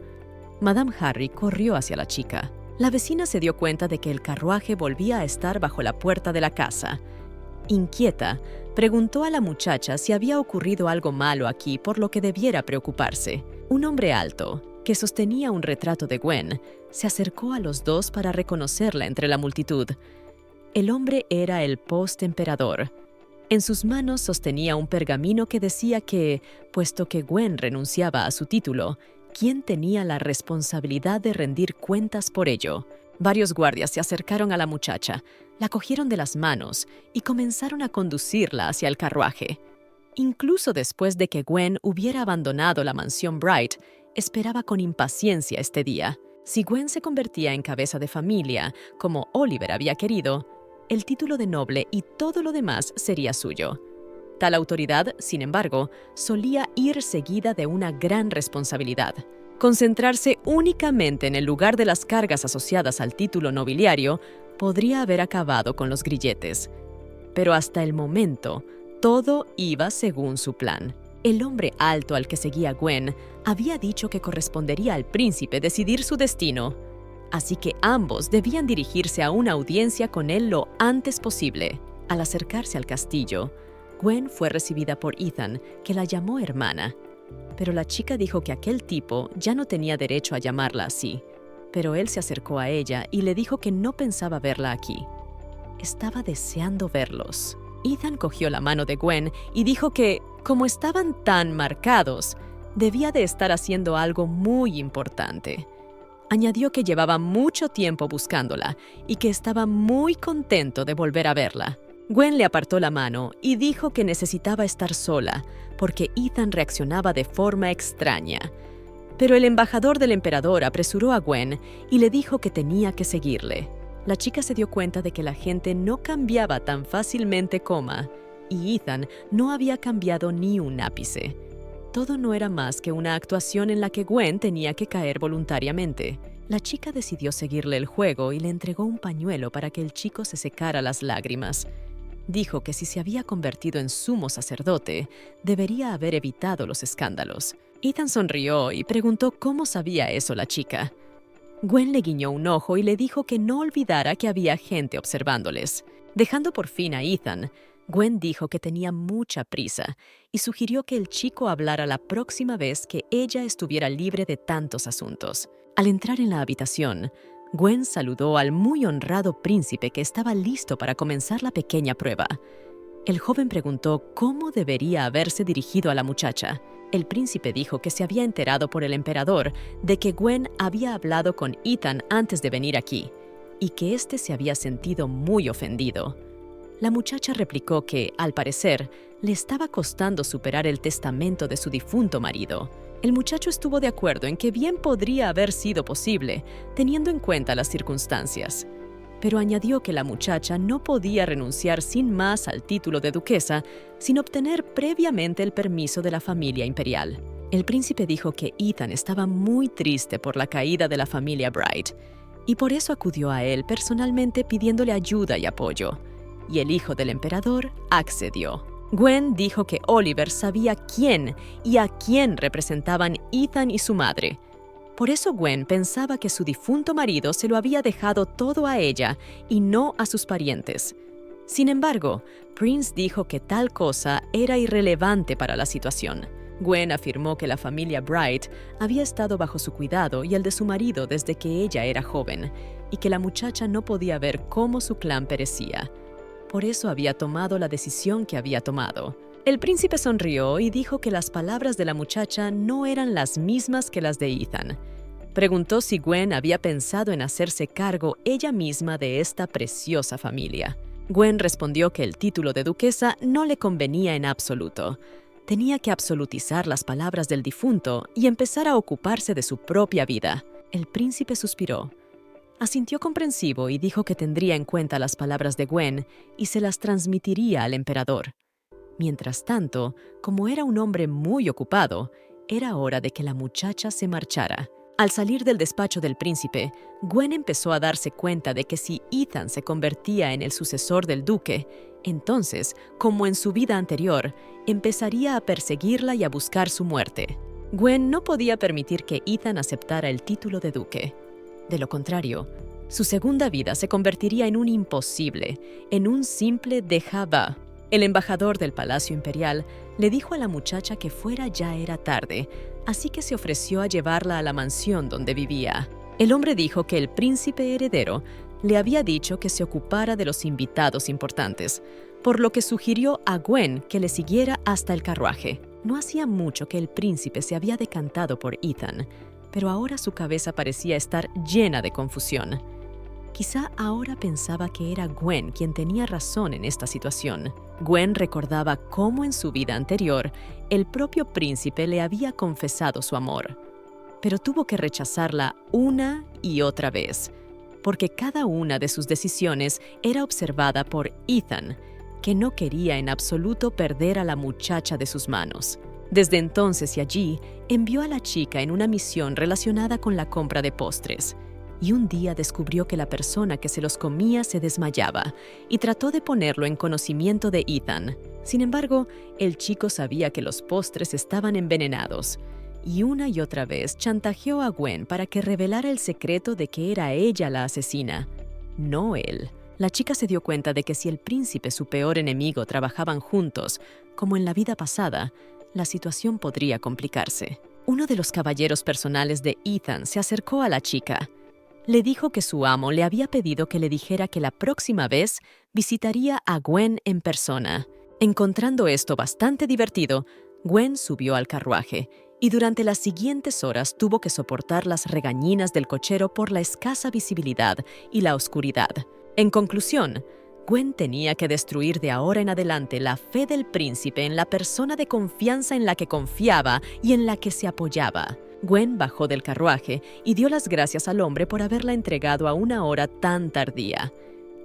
Speaker 1: Madame Harry corrió hacia la chica. La vecina se dio cuenta de que el carruaje volvía a estar bajo la puerta de la casa. Inquieta, preguntó a la muchacha si había ocurrido algo malo aquí por lo que debiera preocuparse. Un hombre alto, que sostenía un retrato de Gwen, se acercó a los dos para reconocerla entre la multitud. El hombre era el post-emperador. En sus manos sostenía un pergamino que decía que, puesto que Gwen renunciaba a su título, ¿quién tenía la responsabilidad de rendir cuentas por ello? Varios guardias se acercaron a la muchacha, la cogieron de las manos y comenzaron a conducirla hacia el carruaje. Incluso después de que Gwen hubiera abandonado la mansión Bright, esperaba con impaciencia este día. Si Gwen se convertía en cabeza de familia, como Oliver había querido, el título de noble y todo lo demás sería suyo. Tal autoridad, sin embargo, solía ir seguida de una gran responsabilidad. Concentrarse únicamente en el lugar de las cargas asociadas al título nobiliario podría haber acabado con los grilletes. Pero hasta el momento, todo iba según su plan. El hombre alto al que seguía Gwen había dicho que correspondería al príncipe decidir su destino, así que ambos debían dirigirse a una audiencia con él lo antes posible. Al acercarse al castillo, Gwen fue recibida por Ethan, que la llamó hermana. Pero la chica dijo que aquel tipo ya no tenía derecho a llamarla así. Pero él se acercó a ella y le dijo que no pensaba verla aquí. Estaba deseando verlos. Ethan cogió la mano de Gwen y dijo que, como estaban tan marcados, debía de estar haciendo algo muy importante. Añadió que llevaba mucho tiempo buscándola y que estaba muy contento de volver a verla. Gwen le apartó la mano y dijo que necesitaba estar sola, porque Ethan reaccionaba de forma extraña. Pero el embajador del emperador apresuró a Gwen y le dijo que tenía que seguirle. La chica se dio cuenta de que la gente no cambiaba tan fácilmente y Ethan no había cambiado ni un ápice. Todo no era más que una actuación en la que Gwen tenía que caer voluntariamente. La chica decidió seguirle el juego y le entregó un pañuelo para que el chico se secara las lágrimas. Dijo que si se había convertido en sumo sacerdote, debería haber evitado los escándalos. Ethan sonrió y preguntó cómo sabía eso la chica. Gwen le guiñó un ojo y le dijo que no olvidara que había gente observándoles. Dejando por fin a Ethan, Gwen dijo que tenía mucha prisa y sugirió que el chico hablara la próxima vez que ella estuviera libre de tantos asuntos. Al entrar en la habitación, Gwen saludó al muy honrado príncipe que estaba listo para comenzar la pequeña prueba. El joven preguntó cómo debería haberse dirigido a la muchacha. El príncipe dijo que se había enterado por el emperador de que Gwen había hablado con Ethan antes de venir aquí y que éste se había sentido muy ofendido. La muchacha replicó que, al parecer, le estaba costando superar el testamento de su difunto marido. El muchacho estuvo de acuerdo en que bien podría haber sido posible, teniendo en cuenta las circunstancias. Pero añadió que la muchacha no podía renunciar sin más al título de duquesa sin obtener previamente el permiso de la familia imperial. El príncipe dijo que Ethan estaba muy triste por la caída de la familia Bright, y por eso acudió a él personalmente pidiéndole ayuda y apoyo. Y el hijo del emperador accedió. Gwen dijo que Oliver sabía quién y a quién representaban Ethan y su madre. Por eso Gwen pensaba que su difunto marido se lo había dejado todo a ella y no a sus parientes. Sin embargo, Prince dijo que tal cosa era irrelevante para la situación. Gwen afirmó que la familia Bright había estado bajo su cuidado y el de su marido desde que ella era joven, y que la muchacha no podía ver cómo su clan perecía. Por eso había tomado la decisión que había tomado. El príncipe sonrió y dijo que las palabras de la muchacha no eran las mismas que las de Ethan. Preguntó si Gwen había pensado en hacerse cargo ella misma de esta preciosa familia. Gwen respondió que el título de duquesa no le convenía en absoluto. Tenía que absolutizar las palabras del difunto y empezar a ocuparse de su propia vida. El príncipe suspiró. Asintió comprensivo y dijo que tendría en cuenta las palabras de Gwen y se las transmitiría al emperador. Mientras tanto, como era un hombre muy ocupado, era hora de que la muchacha se marchara. Al salir del despacho del príncipe, Gwen empezó a darse cuenta de que si Ethan se convertía en el sucesor del duque, entonces, como en su vida anterior, empezaría a perseguirla y a buscar su muerte. Gwen no podía permitir que Ethan aceptara el título de duque. De lo contrario, su segunda vida se convertiría en un imposible, en un simple déjà vu. El embajador del Palacio Imperial le dijo a la muchacha que fuera ya era tarde, así que se ofreció a llevarla a la mansión donde vivía. El hombre dijo que el príncipe heredero le había dicho que se ocupara de los invitados importantes, por lo que sugirió a Gwen que le siguiera hasta el carruaje. No hacía mucho que el príncipe se había decantado por Ethan, pero ahora su cabeza parecía estar llena de confusión. Quizá ahora pensaba que era Gwen quien tenía razón en esta situación. Gwen recordaba cómo en su vida anterior el propio príncipe le había confesado su amor, pero tuvo que rechazarla una y otra vez, porque cada una de sus decisiones era observada por Ethan, que no quería en absoluto perder a la muchacha de sus manos. Desde entonces y allí, envió a la chica en una misión relacionada con la compra de postres. Y un día descubrió que la persona que se los comía se desmayaba y trató de ponerlo en conocimiento de Ethan. Sin embargo, el chico sabía que los postres estaban envenenados y una y otra vez chantajeó a Gwen para que revelara el secreto de que era ella la asesina, no él. La chica se dio cuenta de que si el príncipe y su peor enemigo trabajaban juntos, como en la vida pasada, la situación podría complicarse. Uno de los caballeros personales de Ethan se acercó a la chica. Le dijo que su amo le había pedido que le dijera que la próxima vez visitaría a Gwen en persona. Encontrando esto bastante divertido, Gwen subió al carruaje y durante las siguientes horas tuvo que soportar las regañinas del cochero por la escasa visibilidad y la oscuridad. En conclusión, Gwen tenía que destruir de ahora en adelante la fe del príncipe en la persona de confianza en la que confiaba y en la que se apoyaba. Gwen bajó del carruaje y dio las gracias al hombre por haberla entregado a una hora tan tardía.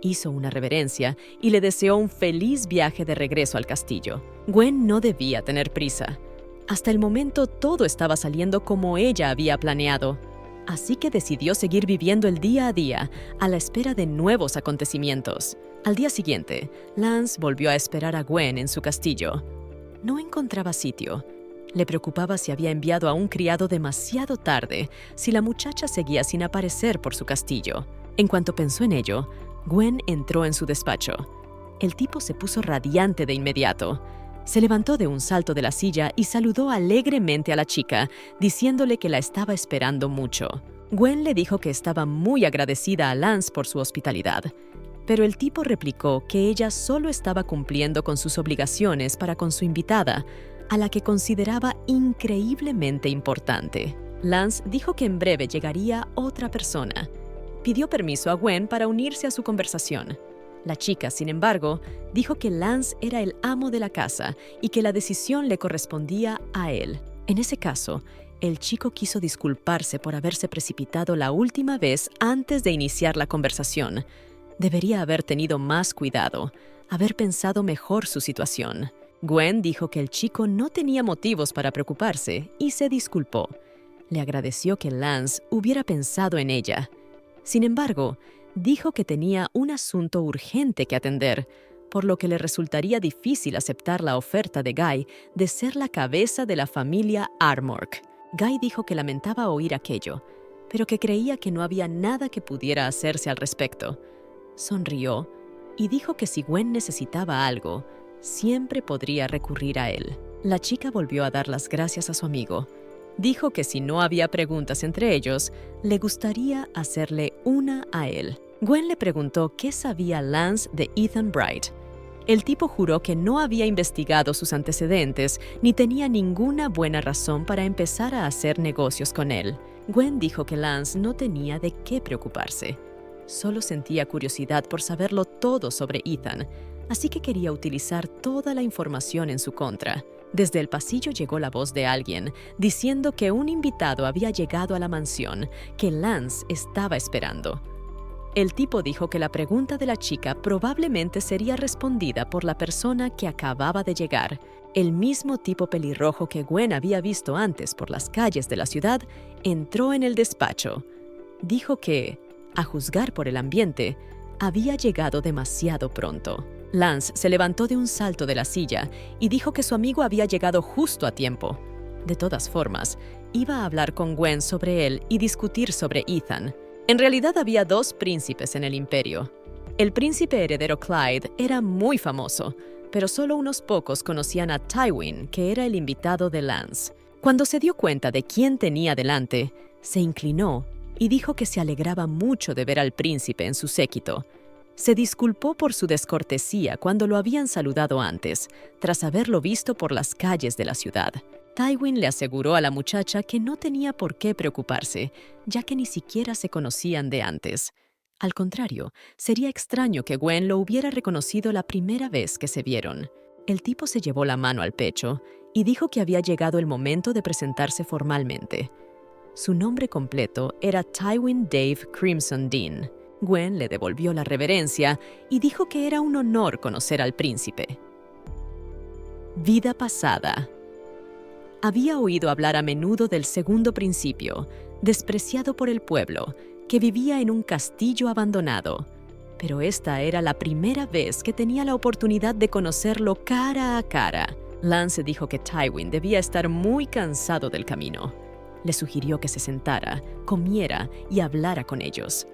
Speaker 1: Hizo una reverencia y le deseó un feliz viaje de regreso al castillo. Gwen no debía tener prisa. Hasta el momento todo estaba saliendo como ella había planeado. Así que decidió seguir viviendo el día a día, a la espera de nuevos acontecimientos. Al día siguiente, Lance volvió a esperar a Gwen en su castillo. No encontraba sitio. Le preocupaba si había enviado a un criado demasiado tarde, si la muchacha seguía sin aparecer por su castillo. En cuanto pensó en ello, Gwen entró en su despacho. El tipo se puso radiante de inmediato. Se levantó de un salto de la silla y saludó alegremente a la chica, diciéndole que la estaba esperando mucho. Gwen le dijo que estaba muy agradecida a Lance por su hospitalidad, pero el tipo replicó que ella solo estaba cumpliendo con sus obligaciones para con su invitada, a la que consideraba increíblemente importante. Lance dijo que en breve llegaría otra persona. Pidió permiso a Gwen para unirse a su conversación. La chica, sin embargo, dijo que Lance era el amo de la casa y que la decisión le correspondía a él. En ese caso, el chico quiso disculparse por haberse precipitado la última vez antes de iniciar la conversación. Debería haber tenido más cuidado, haber pensado mejor su situación. Gwen dijo que el chico no tenía motivos para preocuparse y se disculpó. Le agradeció que Lance hubiera pensado en ella. Sin embargo, dijo que tenía un asunto urgente que atender, por lo que le resultaría difícil aceptar la oferta de Guy de ser la cabeza de la familia Armork. Guy dijo que lamentaba oír aquello, pero que creía que no había nada que pudiera hacerse al respecto. Sonrió y dijo que si Gwen necesitaba algo, siempre podría recurrir a él. La chica volvió a dar las gracias a su amigo. Dijo que si no había preguntas entre ellos, le gustaría hacerle una a él. Gwen le preguntó qué sabía Lance de Ethan Bright. El tipo juró que no había investigado sus antecedentes ni tenía ninguna buena razón para empezar a hacer negocios con él. Gwen dijo que Lance no tenía de qué preocuparse. Solo sentía curiosidad por saberlo todo sobre Ethan, así que quería utilizar toda la información en su contra. Desde el pasillo llegó la voz de alguien diciendo que un invitado había llegado a la mansión que Lance estaba esperando. El tipo dijo que la pregunta de la chica probablemente sería respondida por la persona que acababa de llegar. El mismo tipo pelirrojo que Gwen había visto antes por las calles de la ciudad entró en el despacho. Dijo que, a juzgar por el ambiente, había llegado demasiado pronto. Lance se levantó de un salto de la silla y dijo que su amigo había llegado justo a tiempo. De todas formas, iba a hablar con Gwen sobre él y discutir sobre Ethan. En realidad había dos príncipes en el imperio. El príncipe heredero Clyde era muy famoso, pero solo unos pocos conocían a Tywin, que era el invitado de Lance. Cuando se dio cuenta de quién tenía delante, se inclinó y dijo que se alegraba mucho de ver al príncipe en su séquito. Se disculpó por su descortesía cuando lo habían saludado antes, tras haberlo visto por las calles de la ciudad. Tywin le aseguró a la muchacha que no tenía por qué preocuparse, ya que ni siquiera se conocían de antes. Al contrario, sería extraño que Gwen lo hubiera reconocido la primera vez que se vieron. El tipo se llevó la mano al pecho y dijo que había llegado el momento de presentarse formalmente. Su nombre completo era Tywin Dave Crimson Dean. Gwen le devolvió la reverencia y dijo que era un honor conocer al príncipe. Vida pasada. Había oído hablar a menudo del segundo principio, despreciado por el pueblo, que vivía en un castillo abandonado. Pero esta era la primera vez que tenía la oportunidad de conocerlo cara a cara. Lance dijo que Tywin debía estar muy cansado del camino. Le sugirió que se sentara, comiera y hablara con ellos.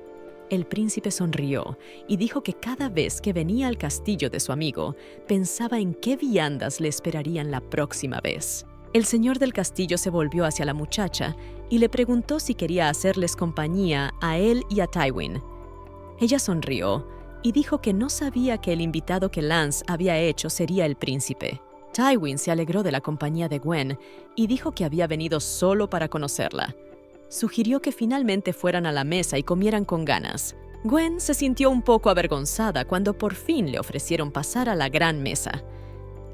Speaker 1: El príncipe sonrió y dijo que cada vez que venía al castillo de su amigo, pensaba en qué viandas le esperarían la próxima vez. El señor del castillo se volvió hacia la muchacha y le preguntó si quería hacerles compañía a él y a Tywin. Ella sonrió y dijo que no sabía que el invitado que Lance había hecho sería el príncipe. Tywin se alegró de la compañía de Gwen y dijo que había venido solo para conocerla. Sugirió que finalmente fueran a la mesa y comieran con ganas. Gwen se sintió un poco avergonzada cuando por fin le ofrecieron pasar a la gran mesa.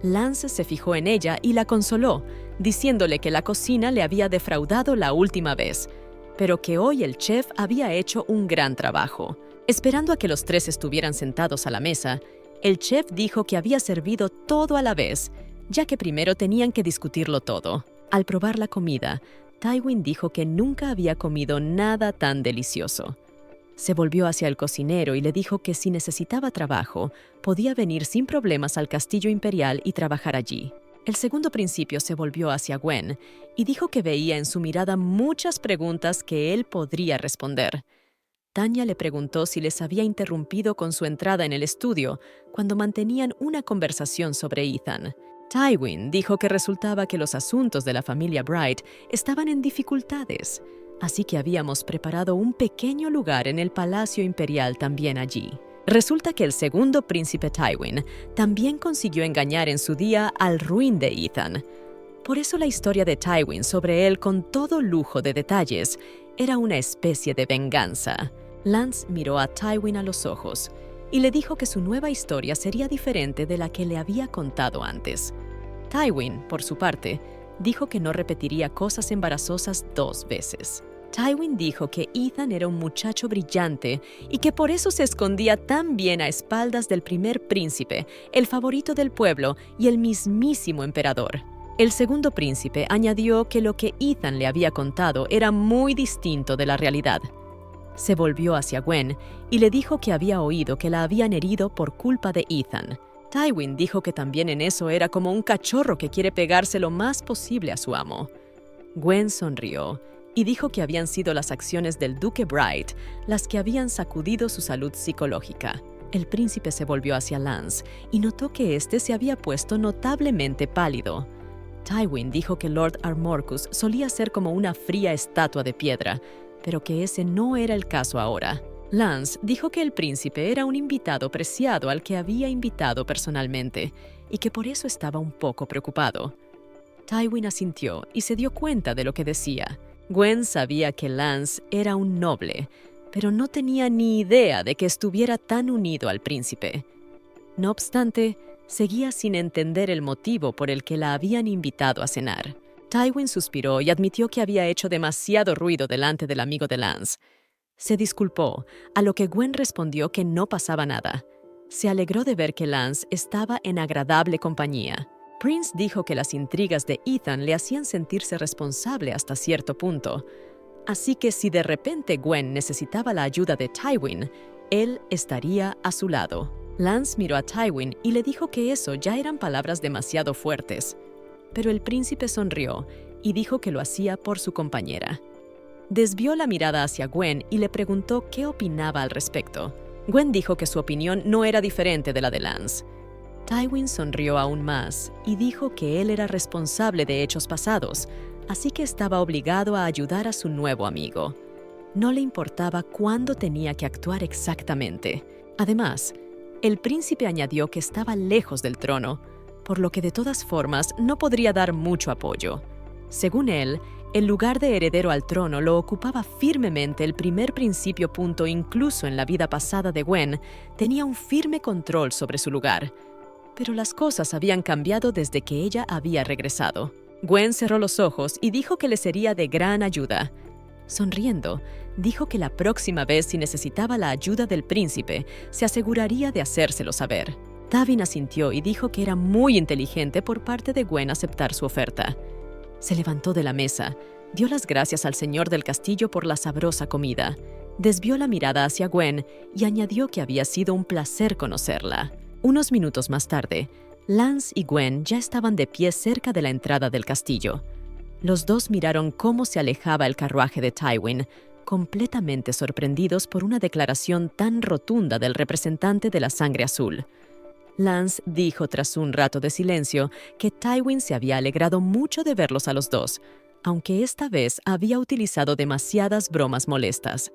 Speaker 1: Lance se fijó en ella y la consoló, diciéndole que la cocina le había defraudado la última vez, pero que hoy el chef había hecho un gran trabajo. Esperando a que los tres estuvieran sentados a la mesa, el chef dijo que había servido todo a la vez, ya que primero tenían que discutirlo todo. Al probar la comida, Tywin dijo que nunca había comido nada tan delicioso. Se volvió hacia el cocinero y le dijo que si necesitaba trabajo, podía venir sin problemas al castillo imperial y trabajar allí. El segundo principio se volvió hacia Gwen y dijo que veía en su mirada muchas preguntas que él podría responder. Tanya le preguntó si les había interrumpido con su entrada en el estudio cuando mantenían una conversación sobre Ethan. Tywin dijo que resultaba que los asuntos de la familia Bright estaban en dificultades, así que habíamos preparado un pequeño lugar en el Palacio Imperial también allí. Resulta que el segundo príncipe Tywin también consiguió engañar en su día al ruin de Ethan. Por eso la historia de Tywin sobre él con todo lujo de detalles era una especie de venganza. Lance miró a Tywin a los ojos y le dijo que su nueva historia sería diferente de la que le había contado antes. Tywin, por su parte, dijo que no repetiría cosas embarazosas 2 veces. Tywin dijo que Ethan era un muchacho brillante y que por eso se escondía tan bien a espaldas del primer príncipe, el favorito del pueblo y el mismísimo emperador. El segundo príncipe añadió que lo que Ethan le había contado era muy distinto de la realidad. Se volvió hacia Gwen y le dijo que había oído que la habían herido por culpa de Ethan. Tywin dijo que también en eso era como un cachorro que quiere pegarse lo más posible a su amo. Gwen sonrió y dijo que habían sido las acciones del duque Bright las que habían sacudido su salud psicológica. El príncipe se volvió hacia Lance y notó que éste se había puesto notablemente pálido. Tywin dijo que Lord Armorcus solía ser como una fría estatua de piedra, pero que ese no era el caso ahora. Lance dijo que el príncipe era un invitado preciado al que había invitado personalmente y que por eso estaba un poco preocupado. Tywin asintió y se dio cuenta de lo que decía. Gwen sabía que Lance era un noble, pero no tenía ni idea de que estuviera tan unido al príncipe. No obstante, seguía sin entender el motivo por el que la habían invitado a cenar. Tywin suspiró y admitió que había hecho demasiado ruido delante del amigo de Lance. Se disculpó, a lo que Gwen respondió que no pasaba nada. Se alegró de ver que Lance estaba en agradable compañía. Prince dijo que las intrigas de Ethan le hacían sentirse responsable hasta cierto punto. Así que si de repente Gwen necesitaba la ayuda de Tywin, él estaría a su lado. Lance miró a Tywin y le dijo que eso ya eran palabras demasiado fuertes. Pero el príncipe sonrió y dijo que lo hacía por su compañera. Desvió la mirada hacia Gwen y le preguntó qué opinaba al respecto. Gwen dijo que su opinión no era diferente de la de Lance. Tywin sonrió aún más y dijo que él era responsable de hechos pasados, así que estaba obligado a ayudar a su nuevo amigo. No le importaba cuándo tenía que actuar exactamente. Además, el príncipe añadió que estaba lejos del trono, por lo que de todas formas no podría dar mucho apoyo. Según él, el lugar de heredero al trono lo ocupaba firmemente el primer principio. Incluso en la vida pasada de Gwen, tenía un firme control sobre su lugar. Pero las cosas habían cambiado desde que ella había regresado. Gwen cerró los ojos y dijo que le sería de gran ayuda. Sonriendo, dijo que la próxima vez si necesitaba la ayuda del príncipe, se aseguraría de hacérselo saber. Tywin asintió y dijo que era muy inteligente por parte de Gwen aceptar su oferta. Se levantó de la mesa, dio las gracias al señor del castillo por la sabrosa comida, desvió la mirada hacia Gwen y añadió que había sido un placer conocerla. Unos minutos más tarde, Lance y Gwen ya estaban de pie cerca de la entrada del castillo. Los dos miraron cómo se alejaba el carruaje de Tywin, completamente sorprendidos por una declaración tan rotunda del representante de la sangre azul. Lance dijo tras un rato de silencio que Tywin se había alegrado mucho de verlos a los dos, aunque esta vez había utilizado demasiadas bromas molestas.